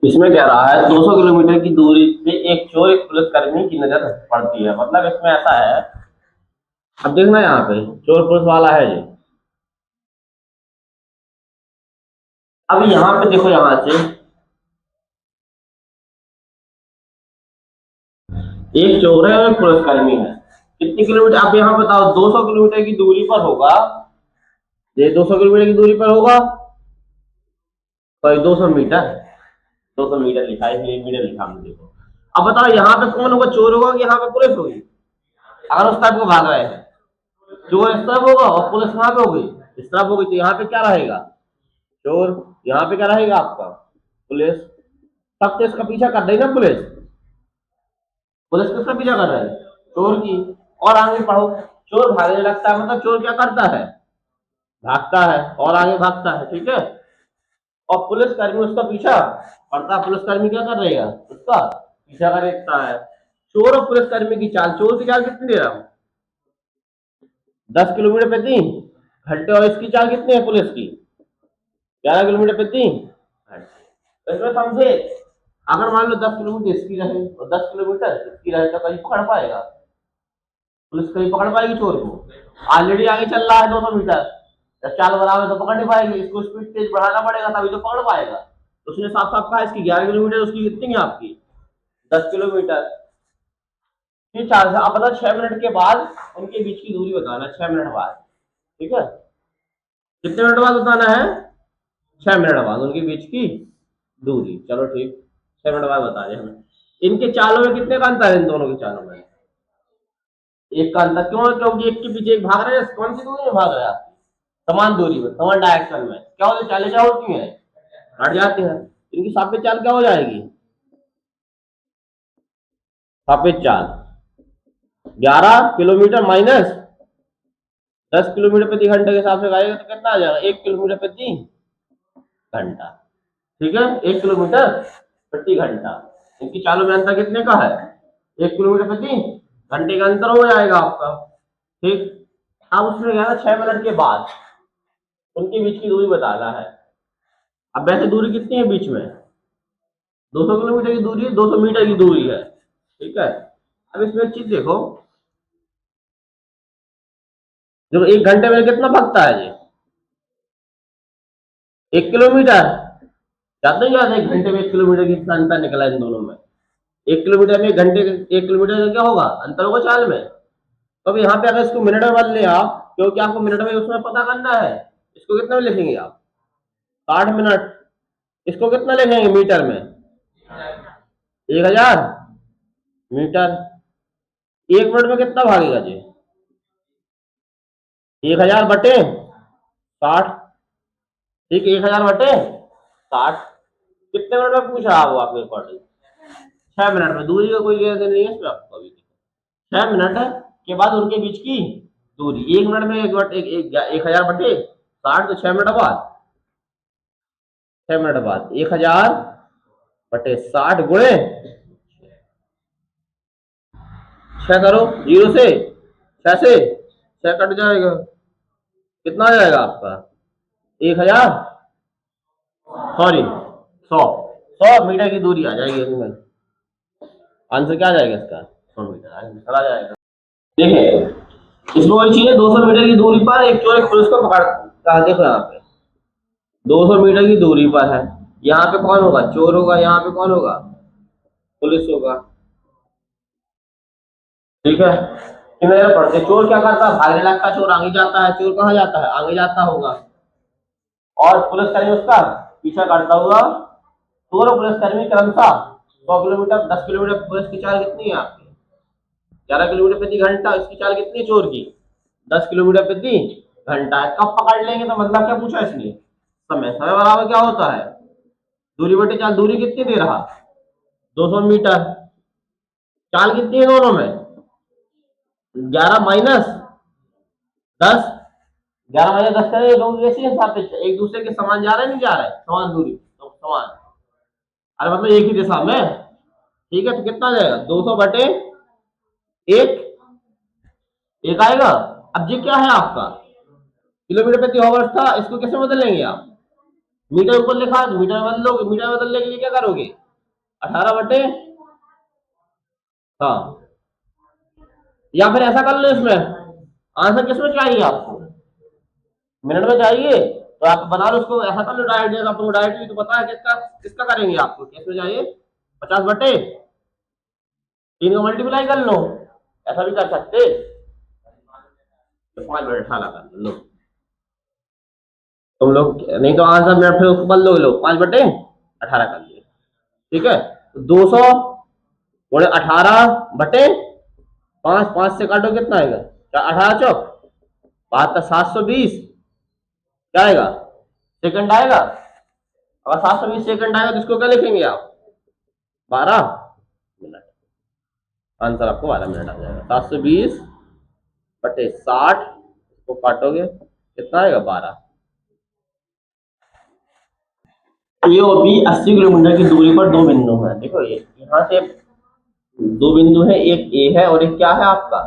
इसमें कह रहा है 200 किलोमीटर की दूरी पे एक चोर एक पुलिसकर्मी की नजर पड़ती है। मतलब इसमें ऐसा है, अब देखना यहाँ पे चोर पुलिस वाला है जी। अब यहाँ पे देखो, यहाँ से एक चोर है और एक पुलिसकर्मी है। कितनी किलोमीटर आप यहाँ बताओ? 200 किलोमीटर की दूरी पर होगा। ये 200 किलोमीटर की दूरी पर होगा, सॉरी 200 मीटर। 200 मीटर लिखा है इसलिए मीटर लिखा हमने, देखो। अब बताओ यहाँ पे कौन होगा? चोर होगा कि यहाँ पे पुलिस होगी? अगर उस टाइप को भाग रहे हैं, चोर इस तरफ होगा और पुलिस वहां पे होगी, इस तरफ होगी, तो यहाँ पे क्या रहेगा? चोर। यहाँ पे क्या रहेगा आपका? पुलिस। तब तो इसका पीछा कर रही ना पुलिस। पुलिस किसका पीछा कर रहा है? चोर की। और आगे पढ़ो, चोर भागने लगता है, मतलब चोर क्या करता है? भागता है और आगे भागता है, ठीक है। और पुलिसकर्मी उसका पीछा करता है। पुलिसकर्मी क्या कर रहेगा? उसका पीछा करता है। चोर और पुलिसकर्मी की चाल, चोर की चाल कितनी दे रहा हूं? 10 किलोमीटर प्रति घंटे। और इसकी चाल कितनी है पुलिस की? 11 किलोमीटर प्रति घंटे। तो इसमें समझे, अगर मान लो 10 किलोमीटर इसकी रहे और 10 किलोमीटर इसकी रहे, तो कहीं पकड़ पाएगा? पुलिस कहीं पकड़ पाएगी चोर को? ऑलरेडी आगे चल रहा है 200 मीटर, जब चाल बराबर तो पकड़ नहीं पाएगी। इसको स्पीड तेज बढ़ाना पड़ेगा, तभी तो पकड़ पाएगा। तो उसने साफ साफ कहा इसकी 11 किलोमीटर, उसकी कितनी है आपकी? 10 किलोमीटर। ये चार से आप बता, 6 मिनट के बाद उनके बीच की दूरी बताना, 6 मिनट बाद। ठीक है, कितने मिनट बाद बताना है? 6 मिनट बाद उनके बीच की दूरी। चलो ठीक, 6 मिनट बाद बता दें हमें। इनके चालों में कितने का अंतर है? इन दोनों के चालों में एक का अंतर। क्यों? क्योंकि एक के पीछे एक भाग रहे हैं। कौन सी दूरी में भाग रहे हैं? समान दूरी में, समान डायरेक्शन में। क्या होती है? चालें क्या होती हैं? हट जाती हैं। इनकी सापेक्ष चाल क्या हो जाएगी? सापेक्ष चाल 11 किलोमीटर माइनस 10 किलोमीटर प्रति घंटे के हिसाब से गाएगा तो कितना आ जाएगा? 1 किलोमीटर प्रति घंटा। ठीक है, 1 किलोमीटर प्रति घंटा। इनकी चालों में अंतर कितने का है? 1 किलोमीटर प्रति घंटे का अंतर हो जाएगा आपका। ठीक। अब उसमें क्या है, 6 मिनट के बाद उनके बीच की दूरी बताना है। अब वैसे दूरी कितनी है बीच में? 200 किलोमीटर की दूरी है, 200 मीटर की दूरी है। ठीक है। अब इसमें एक चीज देखो, जो 1 घंटे में कितना भागता है ये? 1 किलोमीटर। जाते ही जाते 1 घंटे में 1 किलोमीटर की अंतर निकला इन दोनों में। 1 किलोमीटर में 1 घंटे, 1 किलोमीटर का क्या होगा? अंतर होगा चाल में। तो अब यहाँ पे अगर इसको मिनट में बदले आप, क्योंकि आपको मिनट में उसमें पता करना है, इसको कितना में लिखेंगे आप? 60 मिनट। इसको कितना लिखेंगे मीटर में? 1000 मीटर। 1 मिनट में कितना भागेगा जी? 1000/60। ठीक है, 1000/60। कितने मिनट में पूछा आप आपके अकॉर्डिंग? 6 मिनट में। दूरी का कोई लेना देना नहीं है इसमें आपको अभी। 6 मिनट के बाद उनके बीच की दूरी। 1 मिनट में 1000/60, तो 6 मिनट बाद, 6 मिनट बाद 1000/60 गुणे 6 करो, 0 से 6 कट जाएगा। कितना आ जाएगा आपका? 1000, सॉरी 100 मीटर की दूरी आ जाएगी इसमें। आंसर क्या आ जाएगा इसका? 100 मीटर चला जाएगा। देखिए, इसमें वही चीज है, 200 मीटर की दूरी पर एक चोर एक पुलिस को पकड़ रहा है। देखो यहाँ पे 200 मीटर की दूरी पर है। यहाँ पे कौन होगा? चोर होगा। यहाँ पे कौन होगा? पुलिस होगा। ठीक है, कितने जगह पढ़ते? चोर क्या करता है? भागने लगता है, चोर आगे जाता है। चोर कहाँ जाता है? आगे जाता होगा। और पुलिसकर्मी उसका पीछा करता हुआ। चोर और पुलिसकर्मी क्रमशः 100 किलोमीटर, 10 किलोमीटर। पुलिस की चाल कितनी है आपकी? 11 किलोमीटर प्रति घंटा। इसकी चाल कितनी है चोर की? 10 किलोमीटर प्रति घंटा है। कब पकड़ लेंगे? तो मतलब क्या पूछा इसने? समय। समय बराबर क्या होता है? दूरी बटे चाल। दूरी कितनी दे रहा? 200 मीटर। चाल कितनी है दोनों में? 11 - 10। 11 - 10 करें, दोनों कैसे हिसाब से एक दूसरे के समान जा रहे हैं? नहीं जा रहे? समान दूरी तो समान, अरे मतलब एक ही दिशा में। ठीक है, तो कितना आ जाएगा? 200/1। एक आएगा। अब ये क्या है आपका? किलोमीटर प्रति आवर्स था, इसको कैसे बदलेंगे आप? मीटर ऊपर लिखा है तो मीटर बदल लोगे, मीटर बदलने के लिए क्या करोगे? 18 बटे, हाँ, या फिर ऐसा कर लो, इसमें आंसर किसमें चाहिए आपको? मिनट में चाहिए तो आप बना लो उसको, ऐसा कर लो डायरेक्ट, आपको डायरेक्टली तो पता है किसका किसका करेंगे, आपको किसमें चाहिए? 50/3 का मल्टीप्लाई कर लो, ऐसा भी कर सकते, तो 5/18 कर लो तुम लोग, नहीं तो आंसर मिनट फिर उसको बदल लो, 5/18 कर दिए, ठीक है। तो 200/18/5, 5 से काटो कितना आएगा? 18 चौक 72, 720 क्या आएगा? सेकंड आएगा। अगर 720 सेकंड आएगा तो इसको क्या लिखेंगे आप? 12 मिनट। आंसर आपको 12 मिनट आ जाएगा। 720/60 को काटोगे कितना आएगा? 12। ए और बी 80 किलोमीटर की दूरी पर दो बिंदु हैं। देखो ये यहाँ से दो बिंदु है, एक ए है और एक क्या है आपका?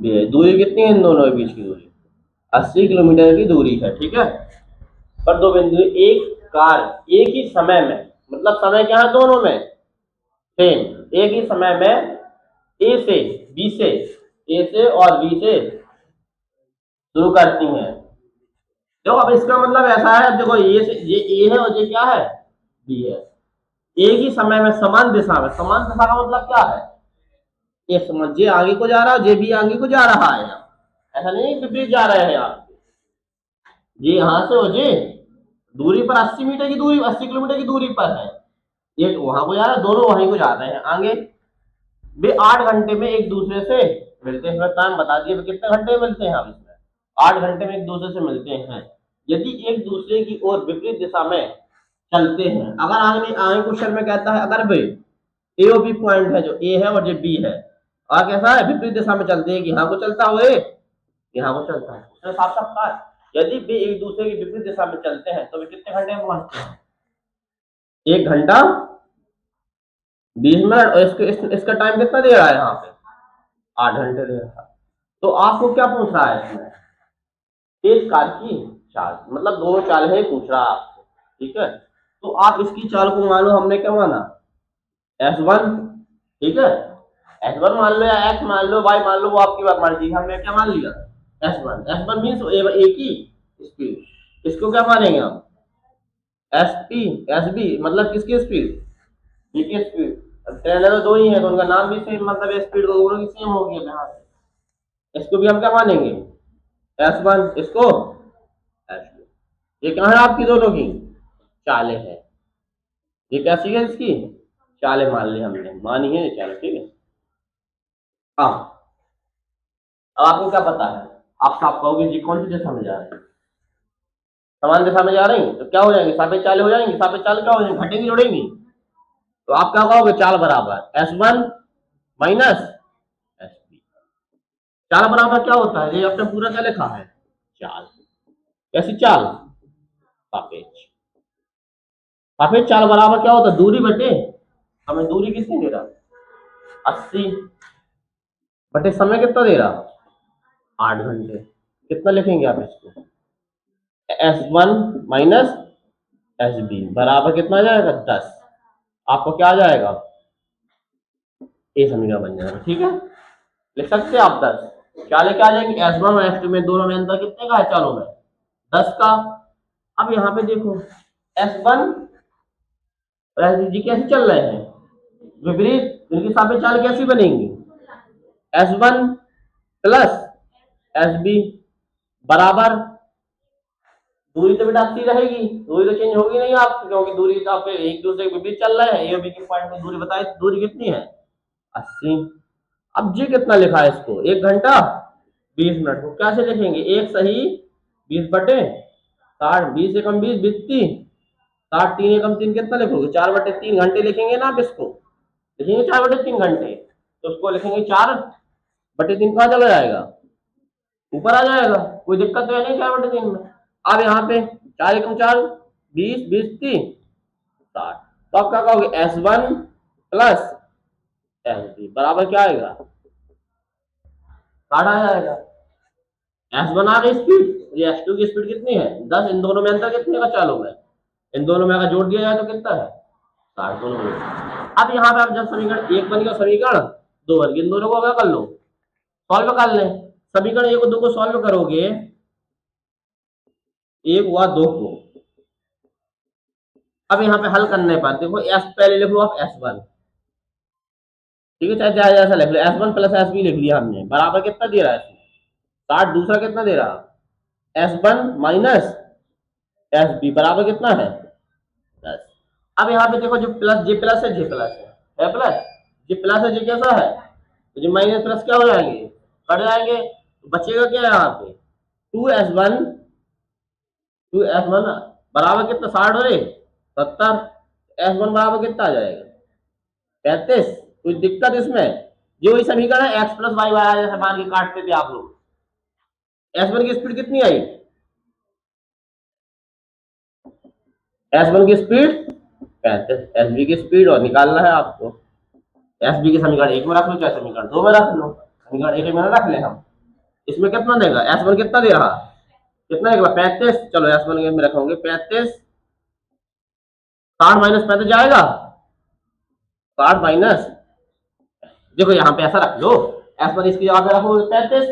बी है। दूरी कितनी है इन दोनों के बीच की? दूरी 80 किलोमीटर की दूरी है, ठीक है। पर दो बिंदु, एक कार एक ही समय में, मतलब समय क्या है दोनों में? सेम। एक ही समय में ए से बी से, ए से और बी से शुरू करती हैं। देखो अब इसका मतलब ऐसा है, देखो ये से ये ए है और ये क्या है? बी है। एक ही समय में समान दिशा में, समान दिशा का मतलब क्या है? ये समझ, जे आगे को जा रहा है, जे भी आगे को जा रहा है, ऐसा नहीं विपरीत जा रहे हैं आप। ये यहाँ से हो जे दूरी पर 80 मीटर की दूरी, 80 किलोमीटर की दूरी पर है, एक वहां को जा रहा है, दोनों वहीं को जा रहे हैं आगे। वे 8 घंटे में एक दूसरे से मिलते हैं। टाइम बता दिए कितने घंटे मिलते हैं, हम इसमें 8 घंटे में एक दूसरे से मिलते हैं यदि एक दूसरे की ओर विपरीत दिशा में चलते हैं। अगर आगे आगे क्वेश्चन में कहता है अगर वे ए और बी पॉइंट है, जो ए है और जो बी है, और कैसा है? विपरीत दिशा में चलते हैं कि यहाँ को चलता हो ए, यहाँ को चलता है, उसने साफ साफ कहा यदि वे एक दूसरे की विपरीत दिशा में चलते हैं तो वे कितने घंटे में पहुंचते हैं? 1 घंटा 20 मिनट। और इसका टाइम कितना दे रहा है यहाँ पे? 8 घंटे दे रहा है। तो आपको क्या पूछ रहा है इसमें? तेज कार की चाल, मतलब दोनों चाल है पूछ रहा है आपसे, ठीक है। तो आप इसकी चाल को मान लो, हमने क्या माना? S1, ठीक है। S1 मान लो या X मान लो, Y मान लो, वो आपकी बात मर्जी है। हमने क्या मान लिया? S1 मीन्स एक ही स्पीड। इसको क्या मानेंगे हम? SB मतलब किसकी स्पीड? बी की स्पीड। अब ट्रेन तो दो ही है तो उनका नाम भी सेम, मतलब स्पीड तो दोनों की सेम होगी। अब यहाँ से इसको भी हम क्या मानेंगे? S1, इसको S2। ये कहाँ है आपकी दोनों की चालें हैं। ये कैसी है इसकी चालें? मान ली हमने, मानी है ये चालें, ठीक है। हाँ, अब आपको क्या पता है? आप साफ कहोगे जी कौन सी दिशा में जा रहे हैं? समान दिशा में जा रही हैं तो क्या हो जाएंगे? सापेक्ष चालें हो जाएंगी। सापेक्ष चाल क्या हो जाएंगी? घटेंगी जोड़ेंगी। तो आप क्या कहोगे? चाल बराबर S1 माइनस S2। चाल बराबर क्या होता है? ये आपने पूरा क्या लिखा है? चाल। कैसी चाल? सापेक्ष। सापेक्ष चाल बराबर क्या होता है? दूरी बटे, हमें दूरी कितनी दे रहा? 80 बटे समय कितना दे रहा? 8 घंटे। कितना लिखेंगे आप इसको? S1 माइनस SB बराबर कितना आ जाएगा? 10। आपको क्या आ जाएगा? ए समीकरण बन जाएगा, ठीक है। लिख सकते हैं आप 10। क्या लेके आ जाएंगे? S1 और S2 में दोनों में अंतर कितने का है? चालों में 10 का। अब यहाँ पे देखो S1 और SB कैसे चल रहे हैं? विपरीत। इनकी सापेक्ष चाल कैसी बनेंगी? S1 प्लस SB बराबर, दूरी तो बेटा 80 रहेगी, दूरी तो चेंज होगी नहीं आपकी, क्योंकि दूरी तो आप एक दूसरे के बीच चल रहे हैं। ए और बी के पॉइंट में दूरी बताए, दूरी कितनी है? 80। अब जी कितना लिखा है इसको? 1 घंटा 20 मिनट को कैसे लिखेंगे? एक सही 20/60, 20 एकम 20 बीतती 60, 3 एकम 3 कितना लिखोगे? 4/3 घंटे लिखेंगे ना आप इसको? लिखेंगे 4/3 घंटे, तो उसको लिखेंगे 4/3। कहाँ चला जाएगा? ऊपर आ जाएगा। कोई दिक्कत तो है नहीं 4/3 में। अब यहाँ पे 4 एकम 4, 20 20 30 60। तो आप क्या कहोगे? S1 प्लस SB बराबर क्या आएगा? 60 आ जाएगा। S1 आ गई स्पीड, ये S2 की स्पीड कितनी है? 10। इन दोनों में अंतर कितने का चालू है? इन दोनों में अगर जोड़ दिया जाए तो कितना है 60 दोनों में। अब यहाँ पे आप जब समीकरण एक बन गया, समीकरण दो बन गए, इन दोनों को क्या कर लो सॉल्व कर लें। समीकरण एक और दो को सॉल्व करोगे, एक हुआ दो को। अब यहाँ पे हल करने पर देखो एस पहले लिख लो आप S1, ठीक है, चाहे जैसा जैसा लिख लो, S1 प्लस एस बी लिख लिया हमने, बराबर कितना दे रहा है 60, दूसरा कितना दे रहा S1 माइनस SB बराबर कितना है 10। अब यहाँ पे देखो जो प्लस जे प्लस है, जे प्लस है प्लस, जे प्लस है जे कैसा है, तो जो माइनस प्लस क्या हो जाएंगे कट जाएंगे, तो बचेगा क्या यहाँ पे 2S1, 2S1 बराबर कितना 60 और 70, S1 बराबर कितना आ जाएगा 35। कोई दिक्कत इसमें, ये वही समीकरण है एक्स प्लस वाई वाई जैसे मान के काटते थे आप लोग। S1 की स्पीड कितनी आई, S1 की स्पीड 35, SB की स्पीड और निकालना है आपको। SB की समीकरण एक में रख लो, चाहे समीकरण दो में रख लो, समीकरण एक में रख ले हम। इसमें कितना देगा S1 कितना दे रहा, कितना देगा 35, चलो S1 में रखोगे 35, 60 माइनस 35 जाएगा 60 माइनस, देखो यहाँ पे ऐसा रख लो S1 इसकी जगह पे रखोगे 35,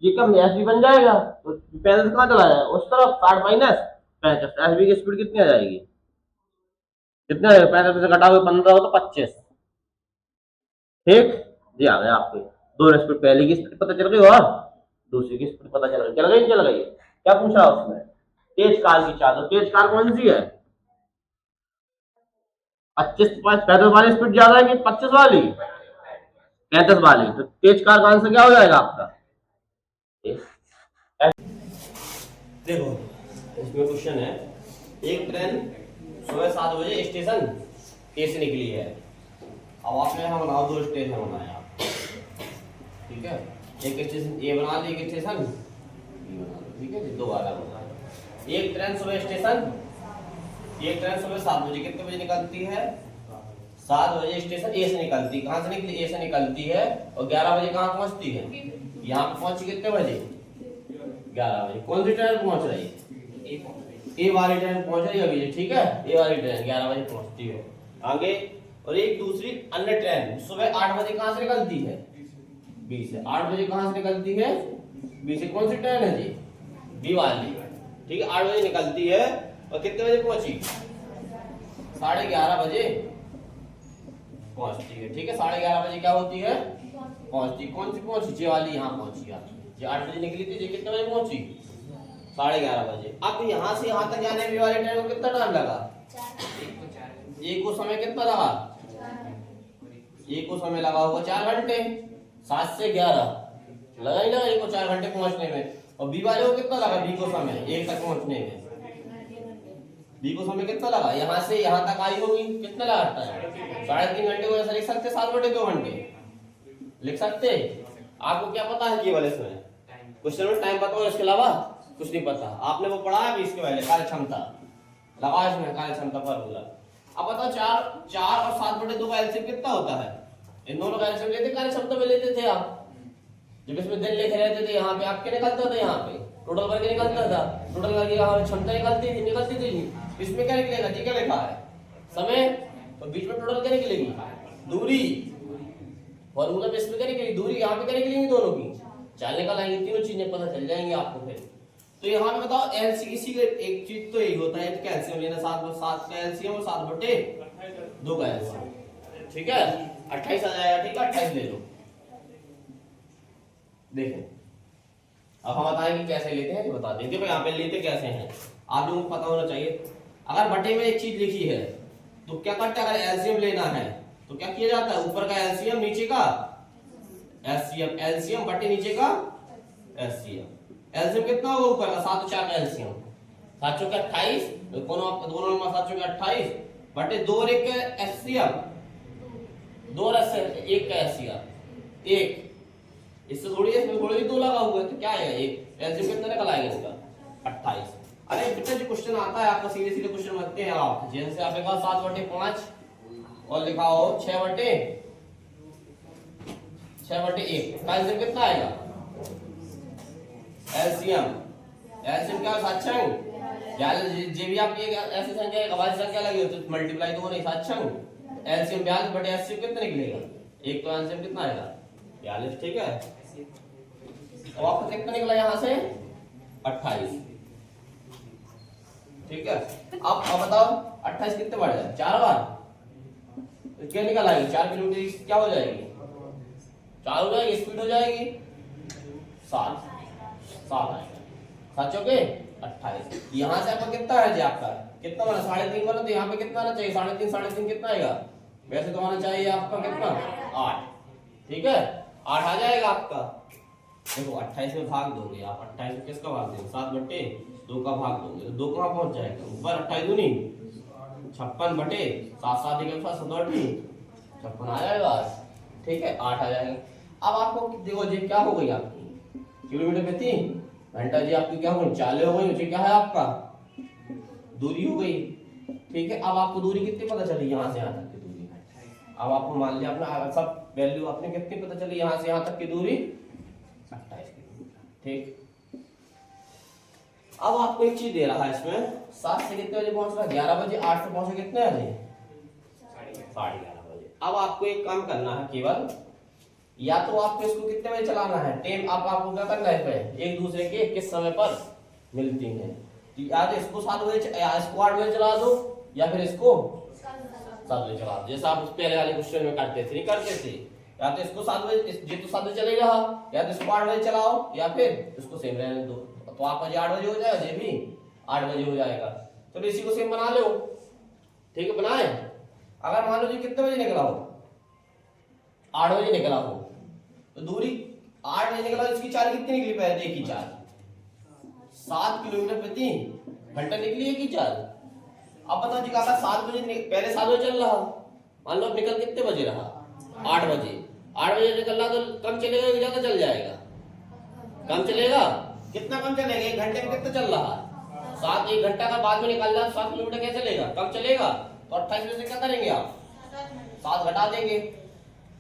ये कम SB बन जाएगा, तो 35 कहाँ चला जाएगा उस तरफ, 60 माइनस 35, SB की स्पीड कितनी आ जाएगी, कितना 35 से घटाओगे 15 हो तो 25, ठीक जी आ गया आपके दोनों स्पीड, पहले की स्पीड पता चल गई और दूसरी की स्पीड पता चल गई, चल गई चल गई। क्या पूछा उसमें, तेज कार की चाल, तेज कार कौन सी है 25 35 वाली स्पीड ज्यादा है कि 25 वाली 35 वाली, तो तेज कार का आंसर क्या हो जाएगा आपका। देखो इसमें क्वेश्चन है, एक ट्रेन सुबह 7 बजे स्टेशन ए से निकली है, अब आपने यहाँ बनाओ दो स्टेशन बनाया, ठीक है, एक स्टेशन ए बना लो, एक स्टेशन बी बना लो, ठीक है, दो वाला बना लो। एक ट्रेन सुबह 7 बजे कितने बजे निकलती है, 7 बजे स्टेशन ए से निकलती है, कहाँ से निकली ए से निकलती है, और 11 बजे कहाँ पहुंचती है, यहाँ पे पहुंची कितने बजे 11 बजे। कौन सी ट्रेन पहुंच रही है, ए वाली ट्रेन पहुंच रही है अभी, ठीक है, ए वाली ट्रेन 11 बजे पहुंचती है आगे। और एक दूसरी अन्य ट्रेन सुबह 8 बजे कहां से निकलती है, बी से, 8 बजे कहां से निकलती है बी से, कौन सी ट्रेन है जी बी वाली, ठीक है, 8 बजे निकलती है और कितने बजे पहुंची 11:30 बजे पहुंचती है, ठीक है, 11:30 बजे क्या होती है पहुंचती, कौन सी पहुंची जे वाली, यहाँ पहुंची आप, ये 8 बजे निकली थी, ये कितने बजे पहुंची 11:30 बजे। अब यहाँ से यहाँ तक जाने में वाली ट्रेन को कितना टाइम लगा, एक को समय कितना लगा, एक को समय लगा होगा 4 घंटे, 7 से 11 लगा ही लगा, एक को 4 घंटे पहुंचने में, और बी वाले को कितना लगा, बी को समय 1 तक पहुंचने में, बी को समय कितना लगा, यहाँ से यहाँ तक आई होगी कितना लगा टाइम 3.5 घंटे को ऐसा लिख सकते, 7/2 घंटे लिख सकते। आपको क्या पता है केवल इसमें क्वेश्चन में टाइम पता हो, इसके अलावा कुछ नहीं पता, आपने वो पढ़ा है इसके पहले कार्य क्षमता, लगा इसमें कार्य क्षमता फॉर्मूला। अब बताओ 4 और 7/2 का एलसीएम कितना होता है, इन दोनों का एलसीएम लेते कार्य क्षमता में लेते थे आप, जब इसमें दिन लिखे रहते थे यहाँ पे आपके निकलता था, यहाँ पे टोटल करके निकलता था, टोटल करके यहाँ क्षमता निकलती थी, इसमें क्या निकलेगा जी, क्या लिखा है समय, और बीच में टोटल क्या निकलेगी दूरी, फॉर्मूला में इसमें क्या निकलेगी दूरी, यहाँ पे क्या निकलेंगी दोनों की चाल निकल आएंगी, तीनों चीजें पता चल जाएंगी आपको फिर। तो यहाँ पे बताओ एलसीएम, इसी का एक चीज तो यही होता है कैल्शियम लेना, 7 का एलसीएम और 7/2 का एलसीएम, ठीक है 28 आ जाएगा, ठीक है 28 ले लो। देखें अब हम बताएंगे कैसे लेते हैं, बता देंगे भाई यहाँ पे लेते कैसे हैं, आप लोगों को पता होना चाहिए। अगर बटे में एक चीज लिखी है तो क्या करते हैं, अगर एलसीएम लेना है तो क्या किया जाता है, ऊपर का एलसीएम नीचे का एलसीएम, एलसीएम बटे नीचे का एलसीएम, एलसीएम कितना होगा ऊपर का 7 और 4 का एलसीएम, 7 चौके 28, दोनों नंबर 7 चौके 28 बटे 2 और 1 का एलसीएम, 2 और 1 का एलसीएम 1, इससे थोड़ी इसमें थोड़ी 2 लगा हुआ है, तो क्या है एक एलसीएम कितना निकल आएगा इसका 28। अरे बेटा जो क्वेश्चन आता है आपका सीधे सीधे क्वेश्चन बनते हैं आप, जैसे आपने कहा 7/5 और लिखा हो 6/1 का एलसीएम कितना आएगा, एलसीएम क्या 7 6 जे भी आपकी ऐसी संख्या एक अभाज्य संख्या लगी हो तो मल्टीप्लाई तो नहीं सात छंग एलसीएम 42 बटे एचसीएफ कितना निकलेगा? एक तो एलसीएम कितना आएगा 42, ठीक है। अब आपको कितना निकला यहाँ से 28, ठीक है। अब बताओ 28 कितने बार जाए 4 बार तो क्या निकल आएगी 4 किलोमीटर क्या हो जाएगी 4 हो जाएगी स्पीड हो जाएगी 7 आएगा 7 चौके 28। यहाँ से आपका कितना है जी आपका कितना बना 3.5 बना तो यहाँ पे कितना आना चाहिए 3.5 कितना आएगा वैसे तो आना चाहिए आपका कितना 8, ठीक है 8 आ जाएगा आपका। देखो 28 में भाग दोगे आप 28 में किसका भाग दोगे 7 बटे 2 का भाग दोगे तो 2 कहाँ पहुंच जाएगा ऊपर 28 दूनी 56 बटे 7 7 के साथ 56 आ जाएगा, ठीक है 8 आ जाएगा। अब आपको देखो जी क्या हो गई आपकी किलोमीटर प्रति घंटा जी आपकी क्या हो गई 40 हो गई, क्या है आपका दूरी हो गई, ठीक है। अब आपको दूरी कितनी पता चली यहाँ से यहाँ तक की दूरी, अब आपको मान लिया अपना सब वैल्यू आपने कितनी पता चली यहाँ से यहाँ तक की दूरी 28 किलोमीटर, ठीक। अब आपको एक चीज दे रहा है इसमें 7 से कितने बजे पहुंच रहा है 11 बजे, 8 से पहुंचे कितने बजे 11:30 बजे। अब आपको एक काम करना है केवल या तो आपको इसको कितने बजे चलाना है टाइम आपको क्या करना है एक दूसरे के किस समय पर मिलती हैं, या तो इसको 7 बजे या इसको 8 बजे चला दो या फिर इसको 7 बजे चला दो, जैसा आप पहले वाले क्वेश्चन में करते थे नहीं करते थे, या तो इसको 7 बजे ये तो 7 बजे चलेगा या तो इसको 8 बजे चलाओ या फिर इसको सेम रहने दो, तो आपका 8 बजे हो जाएगा ये भी 8 बजे हो जाएगा। तो इसी को सेम बना लो, ठीक है बनाए। अगर मान लो जी कितने बजे निकला हो 8 बजे निकला हो तो दूरी 8 बजे निकला इसकी चाल कितनी निकली पहले एक ही चाल 7 किलोमीटर प्रति घंटा निकली एक ही चाल। अब बताओ जी काका 7 बजे पहले 7 बजे चल रहा मान लो अब निकल कितने बजे रहा 8 बजे, 8 बजे निकल रहा तो कम चलेगा कि ज्यादा चल जाएगा कम चलेगा, कितना कम चलेगा 1 घंटे में कितना चल रहा 7 1 घंटा का बाद में निकाल रहा 7 किलोमीटर क्या चलेगा कम चलेगा, तो 28 में से क्या करेंगे आप 7 घटा देंगे,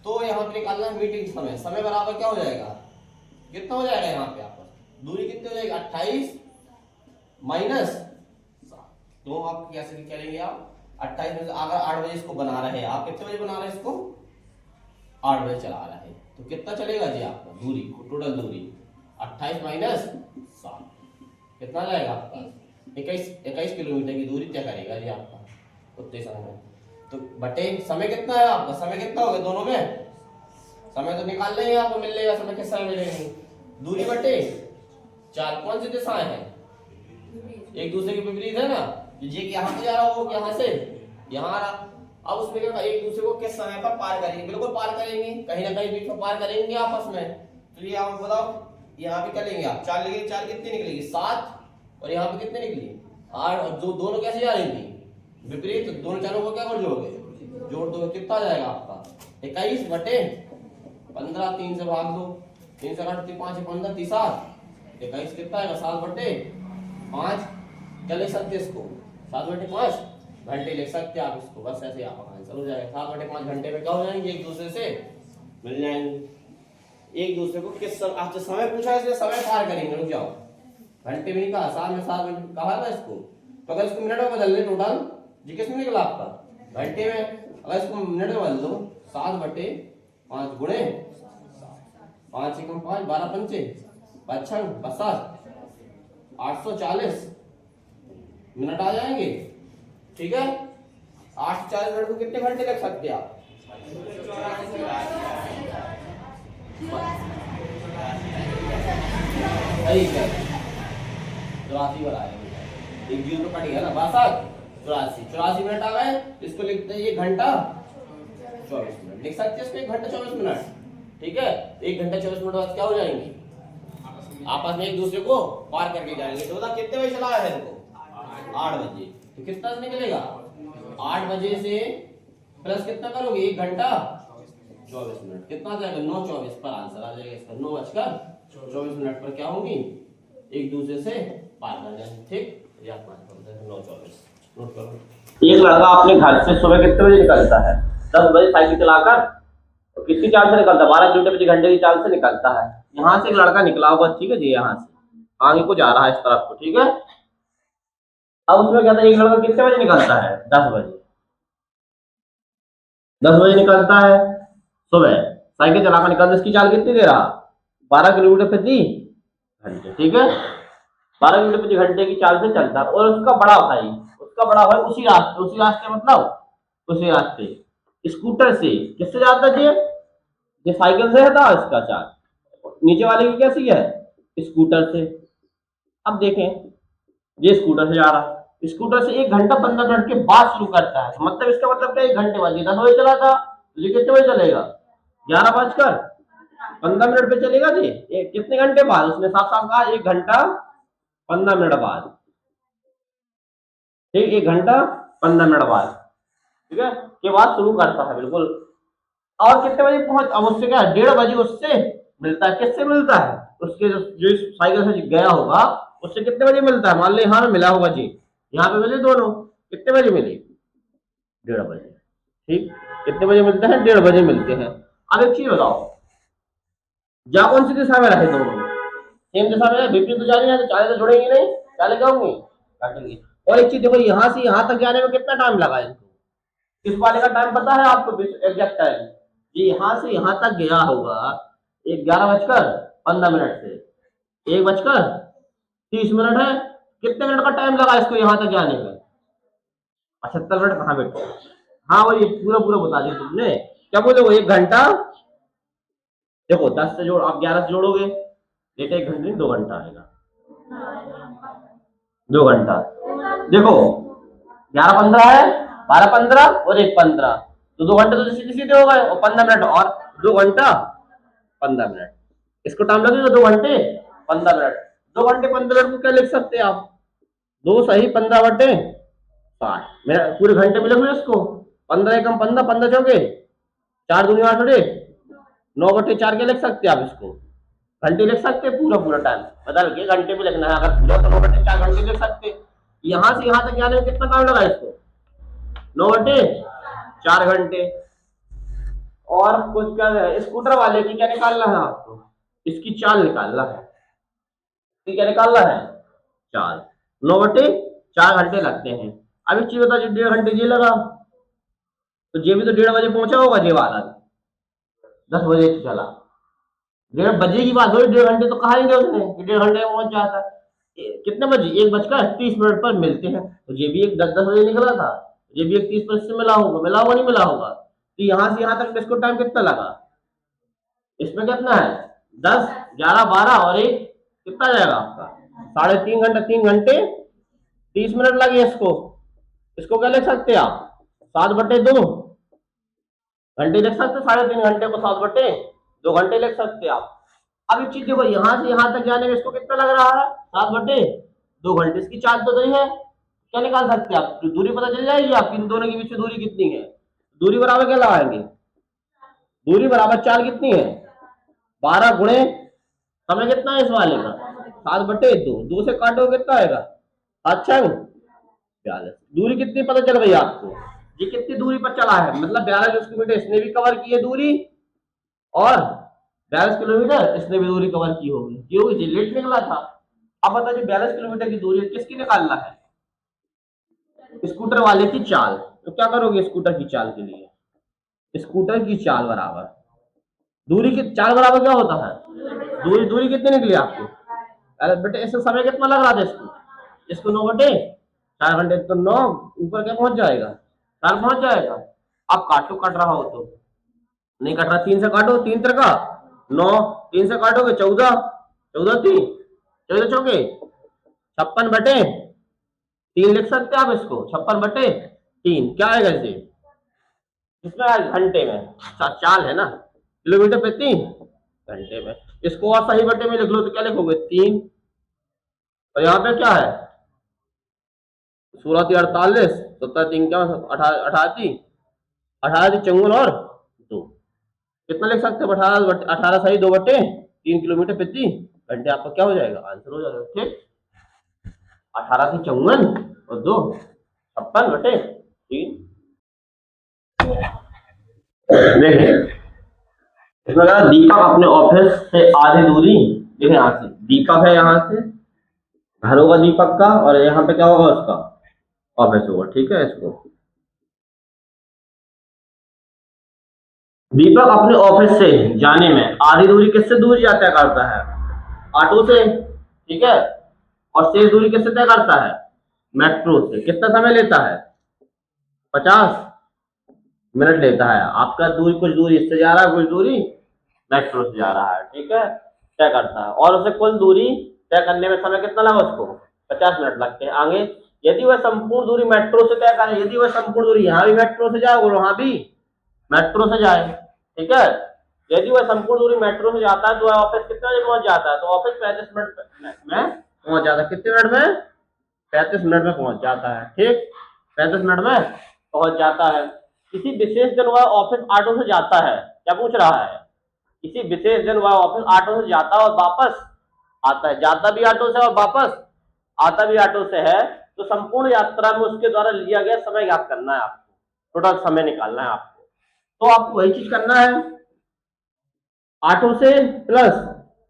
तो यहाँ पे निकालना है मीटिंग समय, समय बराबर क्या हो जाएगा कितना हो जाएगा यहाँ पे आपस दूरी कितनी हो जाएगी 28 माइनस 7, तो आप कैसे करेंगे आप 28 में से अगर 8 बजे इसको बना रहे हैं आप कितने बजे बना रहे हैं इसको 8 बजे चला रहे हैं तो कितना चलेगा जी आपका दूरी टोटल दूरी 28 माइनस 7 कितना जाएगा आपका 21 किलोमीटर की दूरी तय करेगा जी आपका उतने समय में। तो बटे समय कितना है आपका समय कितना होगा दोनों में समय तो निकाल लेंगे आपको मिल लेगा समय किस समय मिलेंगे दूरी बटे 4 कौन सी दिशाएं हैं एक दूसरे के विपरीत है ना, ये यहाँ पे जा रहा हो यहाँ से यहाँ आ रहा, अब उसमें क्या एक दूसरे को किस समय पर पार करेंगे बिल्कुल पार करेंगे कहीं ना कहीं बीच में पार करेंगे आपस में, तो ये आप बताओ यहाँ पे क्या लेंगे आप 4 लेंगे 4 कितनी निकलेगी 7 और यहाँ पे कितने निकली 8 और जो दोनों कैसे जा रही थी विपरीत, तो दोनों चारों को क्या कर जोड़ोगे जोड़ दो कितना आ जाएगा आपका 21 बटे 15 3 से भाग दो 3 से 8 5 15 30 21 कितना आएगा 7 बटे 5 क्या लिख सकते इसको 7 बटे 5 घंटे लिख सकते आप इसको, बस ऐसे आपका आंसर हो जाएगा 7 बटे 5 घंटे में क्या हो जाएंगे एक दूसरे से मिल जाएंगे। एक दूसरे को किस आपसे समय पूछा है इसलिए समय पार करेंगे रुक जाओ घंटे में ही कहा 7 में 7 मिनट कहा ना इसको, तो अगर इसको मिनट में बदल ले टोटल जी किस में निकला आपका घंटे में, अगर इसको मिनट में बदल दो 7 बटे 5 गुणे 5 एकम 5 12 पंचे 5 840 मिनट आ जाएंगे, ठीक है। 840 मिनट को कितने घंटे लग सकते हैं आप 84 बार आएंगे एक जीरो तो कट गया ना 84 मिनट आ गए, इसको लिखते हैं 1 घंटा 24 मिनट लिख सकते हैं इसको 1 घंटा 24 मिनट, ठीक है। 1 घंटा 24 मिनट बाद क्या हो जाएंगे आपस में एक दूसरे को पार करके जाएंगे। तो बता कितने बजे चला है इनको 8 बजे, तो कितना निकलेगा 8 बजे से प्लस कितना करोगे 1 घंटा 24 मिनट कितना आ जाएगा 9:24 पर आंसर आ जाएगा इसका 9:24 मिनट पर क्या होंगी एक दूसरे से पार कर जाएंगे, ठीक। 9:24 नोट करो। एक लड़का अपने घर से सुबह कितने बजे निकलता है 10 बजे साइकिल चलाकर, तो किसकी चाल से निकलता है 12 किलोमीटर प्रति घंटे की चाल से निकलता है। यहाँ से एक लड़का निकला होगा ठीक है जी यहाँ से आगे को जा रहा है इस तरफ को, ठीक है। अब उसमें क्या था, एक लड़का कितने बजे निकलता है? 10 बजे। 10 बजे निकलता है सुबह, साइकिल चलाकर निकलता है। इसकी चाल कितनी दे रहा? 12 किलोमीटर प्रति घंटे। ठीक है, 12 किलोमीटर प्रति घंटे की चाल से चलता है। और उसका बड़ा भाई उसी रास्ते मतलब उसी रास्ते स्कूटर से किससे जाता है? ये साइकिल से था इसका चाल, नीचे वाले की कैसी है? स्कूटर से। अब देखें, ये स्कूटर से जा रहा, स्कूटर से 1 घंटा 15 मिनट के बाद शुरू करता है, मतलब इसका मतलब क्या, 1 घंटे बाद, 10 बजे चला था तो ये कितने बजे चलेगा? 11 बजकर 15 मिनट पे चलेगा जी। कितने घंटे बाद? उसने साफ साफ कहा 1 घंटा 15 मिनट बाद। ठीक, 1 घंटा 15 मिनट बाद, ठीक है, के बाद शुरू करता है बिल्कुल। और कितने बजे पहुंच, अब उससे क्या, 1:30 बजे उससे मिलता है। किससे मिलता है? उसके जो इस साइकिल से गया होगा उससे कितने बजे मिलता है? मान लो यहाँ पे मिला होगा जी, यहाँ पे मिले दोनों, कितने बजे मिले? 1:30 बजे। ठीक, कितने बजे मिलते हैं? 1:30 बजे मिलते हैं। अब एक चीज बताओ, जा कौन सी दिशा में रहे दोनों? सेम दिशा में, विपरीत तो जा रही है, तो चाले तो जुड़ेंगी नहीं, चाले क्या होंगी? काटेंगे। और एक चीज देखो, यहाँ से यहाँ तक जाने में कितना टाइम लगा इनको? इस वाले का टाइम पता है आपको, एग्जैक्ट टाइम? ये यहाँ से यहाँ तक गया होगा 11 बजकर 15 मिनट से 1 बजकर 30 मिनट है। कितने मिनट का टाइम लगा इसको यहाँ तक जाने में? 75 मिनट। कहाँ बैठे? हाँ वही पूरा पूरा बता दिया तुमने। क्या बोले वो 1 घंटा, देखो 10 से जोड़, आप 11 से जोड़ोगे, डेटा 1 घंटे 2 घंटा आएगा। 2 घंटा, देखो 11 15 है, 12 15 और 1 15, तो 2 घंटे तो सीधे सीधे हो गए, और 15 मिनट और 2 घंटा 15 मिनट। इसको टाइम लगेगा 2 घंटे 15 मिनट। 2 घंटे 15 मिनट को क्या लिख सकते हैं आप? 2 सही 15 बटे 60। मेरा पूरे घंटे में लिख लो इसको। 15 एकम 15, 15 चौके 4 दूनी 8 बटे 9/4 क्या लिख सकते हैं आप इसको? घंटे लिख सकते हैं, पूरा पूरा टाइम बदल के घंटे में लिखना है। अगर पूरा तो 9/4 घंटे लिख सकते हैं। यहाँ से यहाँ तक जाने में कितना टाइम लगा इसको? 9/4 घंटे। और कुछ क्या है, स्कूटर वाले की क्या निकालना है आपको? इसकी चाल निकालना है। इसकी क्या निकालना है? चाल। 9/4 घंटे लगते हैं। अब एक चीज बता, 1.5 घंटे ये लगा, तो ये भी तो 1:30 बजे पहुंचा होगा, ये वाला 10 बजे से चला। 1:30 बजे की बात हो, 1.5 घंटे तो कहा ही नहीं उसने कि 1.5 घंटे में पहुंच जाता है। कितने बजे? 1 बजकर 30 मिनट पर मिलते हैं, तो ये भी एक 10 बजे निकला था, ये भी एक 30 मिनट से मिला होगा नहीं मिला होगा? तो यहाँ से यहाँ तक इसको टाइम कितना लगा? इसमें कितना है? 10 11 12 और एक कितना जाएगा आपका? 3.5 घंटा, 3 घंटे 30 मिनट लगे इसको। इसको क्या लिख सकते हैं आप? 7/2 घंटे लिख सकते हैं। 3.5 घंटे को 7/2 घंटे लिख सकते हैं आप। अब एक चीज देखो, यहाँ से यहाँ तक जाने में इसको कितना लग रहा है? 7/2 घंटे। इसकी चाल तो नहीं है, क्या निकाल सकते हैं आप? दूरी पता चल जाएगी आपकी, इन दोनों के बीच में दूरी कितनी है। दूरी बराबर क्या लगाएंगे? दूरी बराबर चाल कितनी है? 12 गुणे समय कितना है इस वाले का? 7/2। 2 से काटो कितना आएगा? 42। दूरी कितनी पता चल गई आपको? ये कितनी दूरी पर चला है, मतलब 42 किलोमीटर इसने भी कवर की है दूरी, और 42 किलोमीटर इसने भी दूरी कवर की होगी, क्योंकि लेट निकला था। अब बताइए 42 किलोमीटर की दूरी किसकी निकालना है? स्कूटर वाले की चाल। तो क्या करोगे स्कूटर की चाल के लिए? स्कूटर की चाल बराबर दूरी की चाल बराबर क्या होता है? दूरी दूरी कितनी निकली आपकी? अरे बेटे इससे समय कितना लग रहा था इसको? इसको 9/4 घंटे, तो 9 ऊपर क्या पहुंच जाएगा? 4 पहुंच जाएगा। अब काटो, कट रहा हो तो नहीं कट रहा, 3 से काटो, 3 3 का 9, 3 से काटोगे 14, 14 3, 14 चौके 56/3 लिख सकते हैं आप इसको। 56/3 क्या आएगा इसे? कितना घंटे में? चाल है ना, किलोमीटर प्रति घंटे में। इसको आप सही बटे में लिख लो तो क्या लिखोगे? 3। और यहाँ पे क्या है? 16 3 48, 17 3 क्या, 18 18 54 और 2। कितना लिख सकते हो? 18 सही 2/3 किलोमीटर प्रति घंटे। आपका क्या हो जाएगा? आंसर हो जाएगा। ठीक, 18 से 54 और 2 56/3। देखिए इसमें कहा दीपक अपने ऑफिस से आधी दूरी, देखिए यहाँ से दीपक है, यहाँ से घर होगा दीपक का, और यहाँ पे क्या होगा उसका? ऑफिस होगा, ठीक है। इसको दीपक अपने ऑफिस से जाने में आधी दूरी किससे दूर तय करता है? ऑटो से, ठीक है। और शेष दूरी किससे तय करता है? मेट्रो से। कितना समय लेता है? 50 मिनट लेता है। आपका दूरी, कुछ दूरी इससे जा रहा है, कुछ दूरी मेट्रो से जा रहा है, ठीक है। तय करता है और उसे कुल दूरी तय करने में समय कितना लगा उसको? 50 मिनट लगते हैं। आगे यदि वह संपूर्ण दूरी मेट्रो से तय करे, यदि वह संपूर्ण दूरी यहाँ भी मेट्रो से जाए और वहां भी मेट्रो से जाए, ठीक है। यदि वह संपूर्ण दूरी मेट्रो से जाता है तो वह ऑफिस कितने बजे पहुंच जाता है? तो ऑफिस 35 मिनट में पहुंच जाता है। कितने मिनट में? 35 मिनट में पहुंच जाता है, ठीक। 35 मिनट में पहुंच जाता है। किसी विशेष दिन वह ऑफिस ऑटो से जाता है। क्या पूछ रहा है? किसी विशेष दिन वह ऑफिस ऑटो से जाता है और वापस आता है। जाता भी ऑटो से और वापस आता भी ऑटो से है। तो संपूर्ण यात्रा में उसके द्वारा लिया गया समय याद करना है आपको, टोटल समय निकालना है आपको। तो आपको वही चीज करना है। ऑटो से प्लस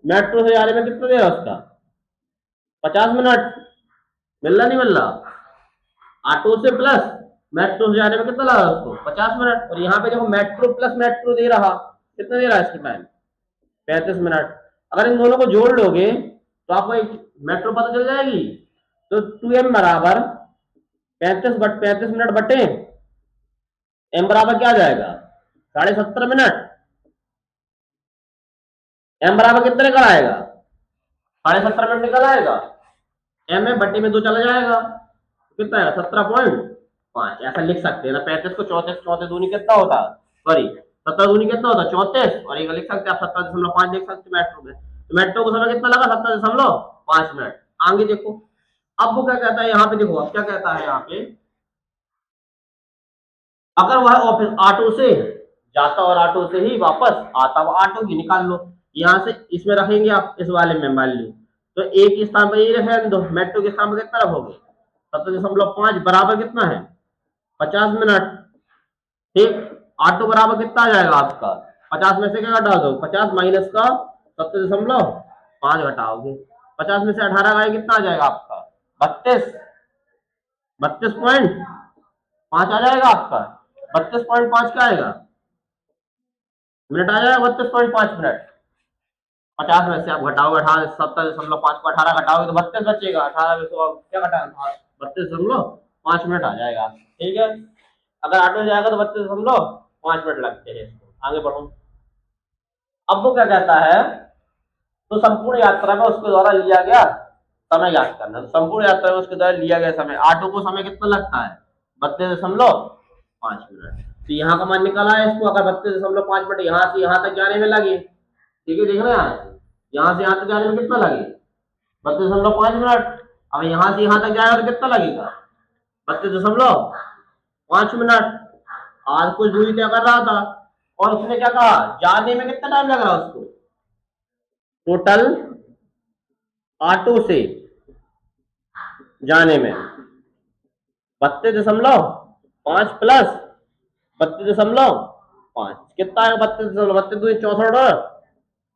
मेट्रो से जाने में कितना देगा उसका? 50 मिनट। मिल रहा नहीं मिल रहा? ऑटो से प्लस मेट्रो से जाने में कितना लगा उसको? 50 मिनट। और यहाँ पे देखो मेट्रो प्लस मेट्रो दे रहा, कितना दे रहा है इसका टाइम? 35 मिनट। अगर इन दोनों को जोड़ लोगे तो आपको एक मेट्रो पता चल जाएगी। तो 2m बराबर 35 मिनट बटे m बराबर क्या आ जाएगा? 17.5 मिनट। m बराबर कितने निकल आएगा? 17.5 मिनट निकल आएगा। m में बटे में 2 चला जाएगा, कितना है? 17.5। ऐसा लिख सकते हैं ना, 35 को 34, 34 दूनी कितना होता है? सॉरी, 17 दूनी कितना होता है? 34। और एक लिख सकते हैं आप 17.5 लिख सकते हैं मेट्रो में। तो मेट्रो को समय कितना लगा? 17.5 मिनट। आगे देखो, अब वो क्या कहता है यहाँ पे, देखो अब क्या कहता है यहाँ पे। अगर वह ऑफिस ऑटो से जाता और ऑटो से ही वापस आता, वो ऑटो की निकाल लो। यहाँ से इसमें रखेंगे आप, इस वाले में मान लो। तो एक स्थान पर ये रखे दो, मेट्रो के स्थान पर कितना रखोगे? 17.5 बराबर कितना है? 50 मिनट, ठीक। ऑटो बराबर कितना आ जाएगा आपका? 50 में से क्या घटा दो? 50 माइनस का 70.5 घटाओगे। 50 में से 18 का कितना आ जाएगा आपका? 32। 32.5 आ जाएगा आपका। 32.5 क्या आएगा? मिनट आ जाएगा। 32.5 मिनट। 50 में से आप घटाओगे 18, 70.5 को 18 घटाओगे तो 32 बचेगा। 18 में तो क्या घटाना? 32.5 मिनट आ जाएगा, ठीक है। अगर ऑटो जाएगा तो 32.5 मिनट लगते हैं। आगे बढ़ो। अब वो क्या कहता है, तो संपूर्ण यात्रा में उसके द्वारा लिया गया समय याद करना। तो संपूर्ण यात्रा में उसके द्वारा लिया गया समय, ऑटो को समय कितना लगता है? 32.5 मिनट। तो यहाँ का मान निकाला है इसको। अगर 32.5 मिनट यहाँ से यहाँ तक जाने में लगे, ठीक है, देख रहे हैं, यहाँ से यहाँ तक जाने में कितना लगे? 32.5 मिनट। अब यहाँ से यहाँ तक जाएगा तो कितना लगेगा? 32.5 मिनट। आज कुछ दूरी तय कर रहा था और उसने क्या कहा, जाने में कितना टाइम लग रहा है उसको? टोटल ऑटो से जाने में 32.5 प्लस 32.5 कितना है? 32.32 64,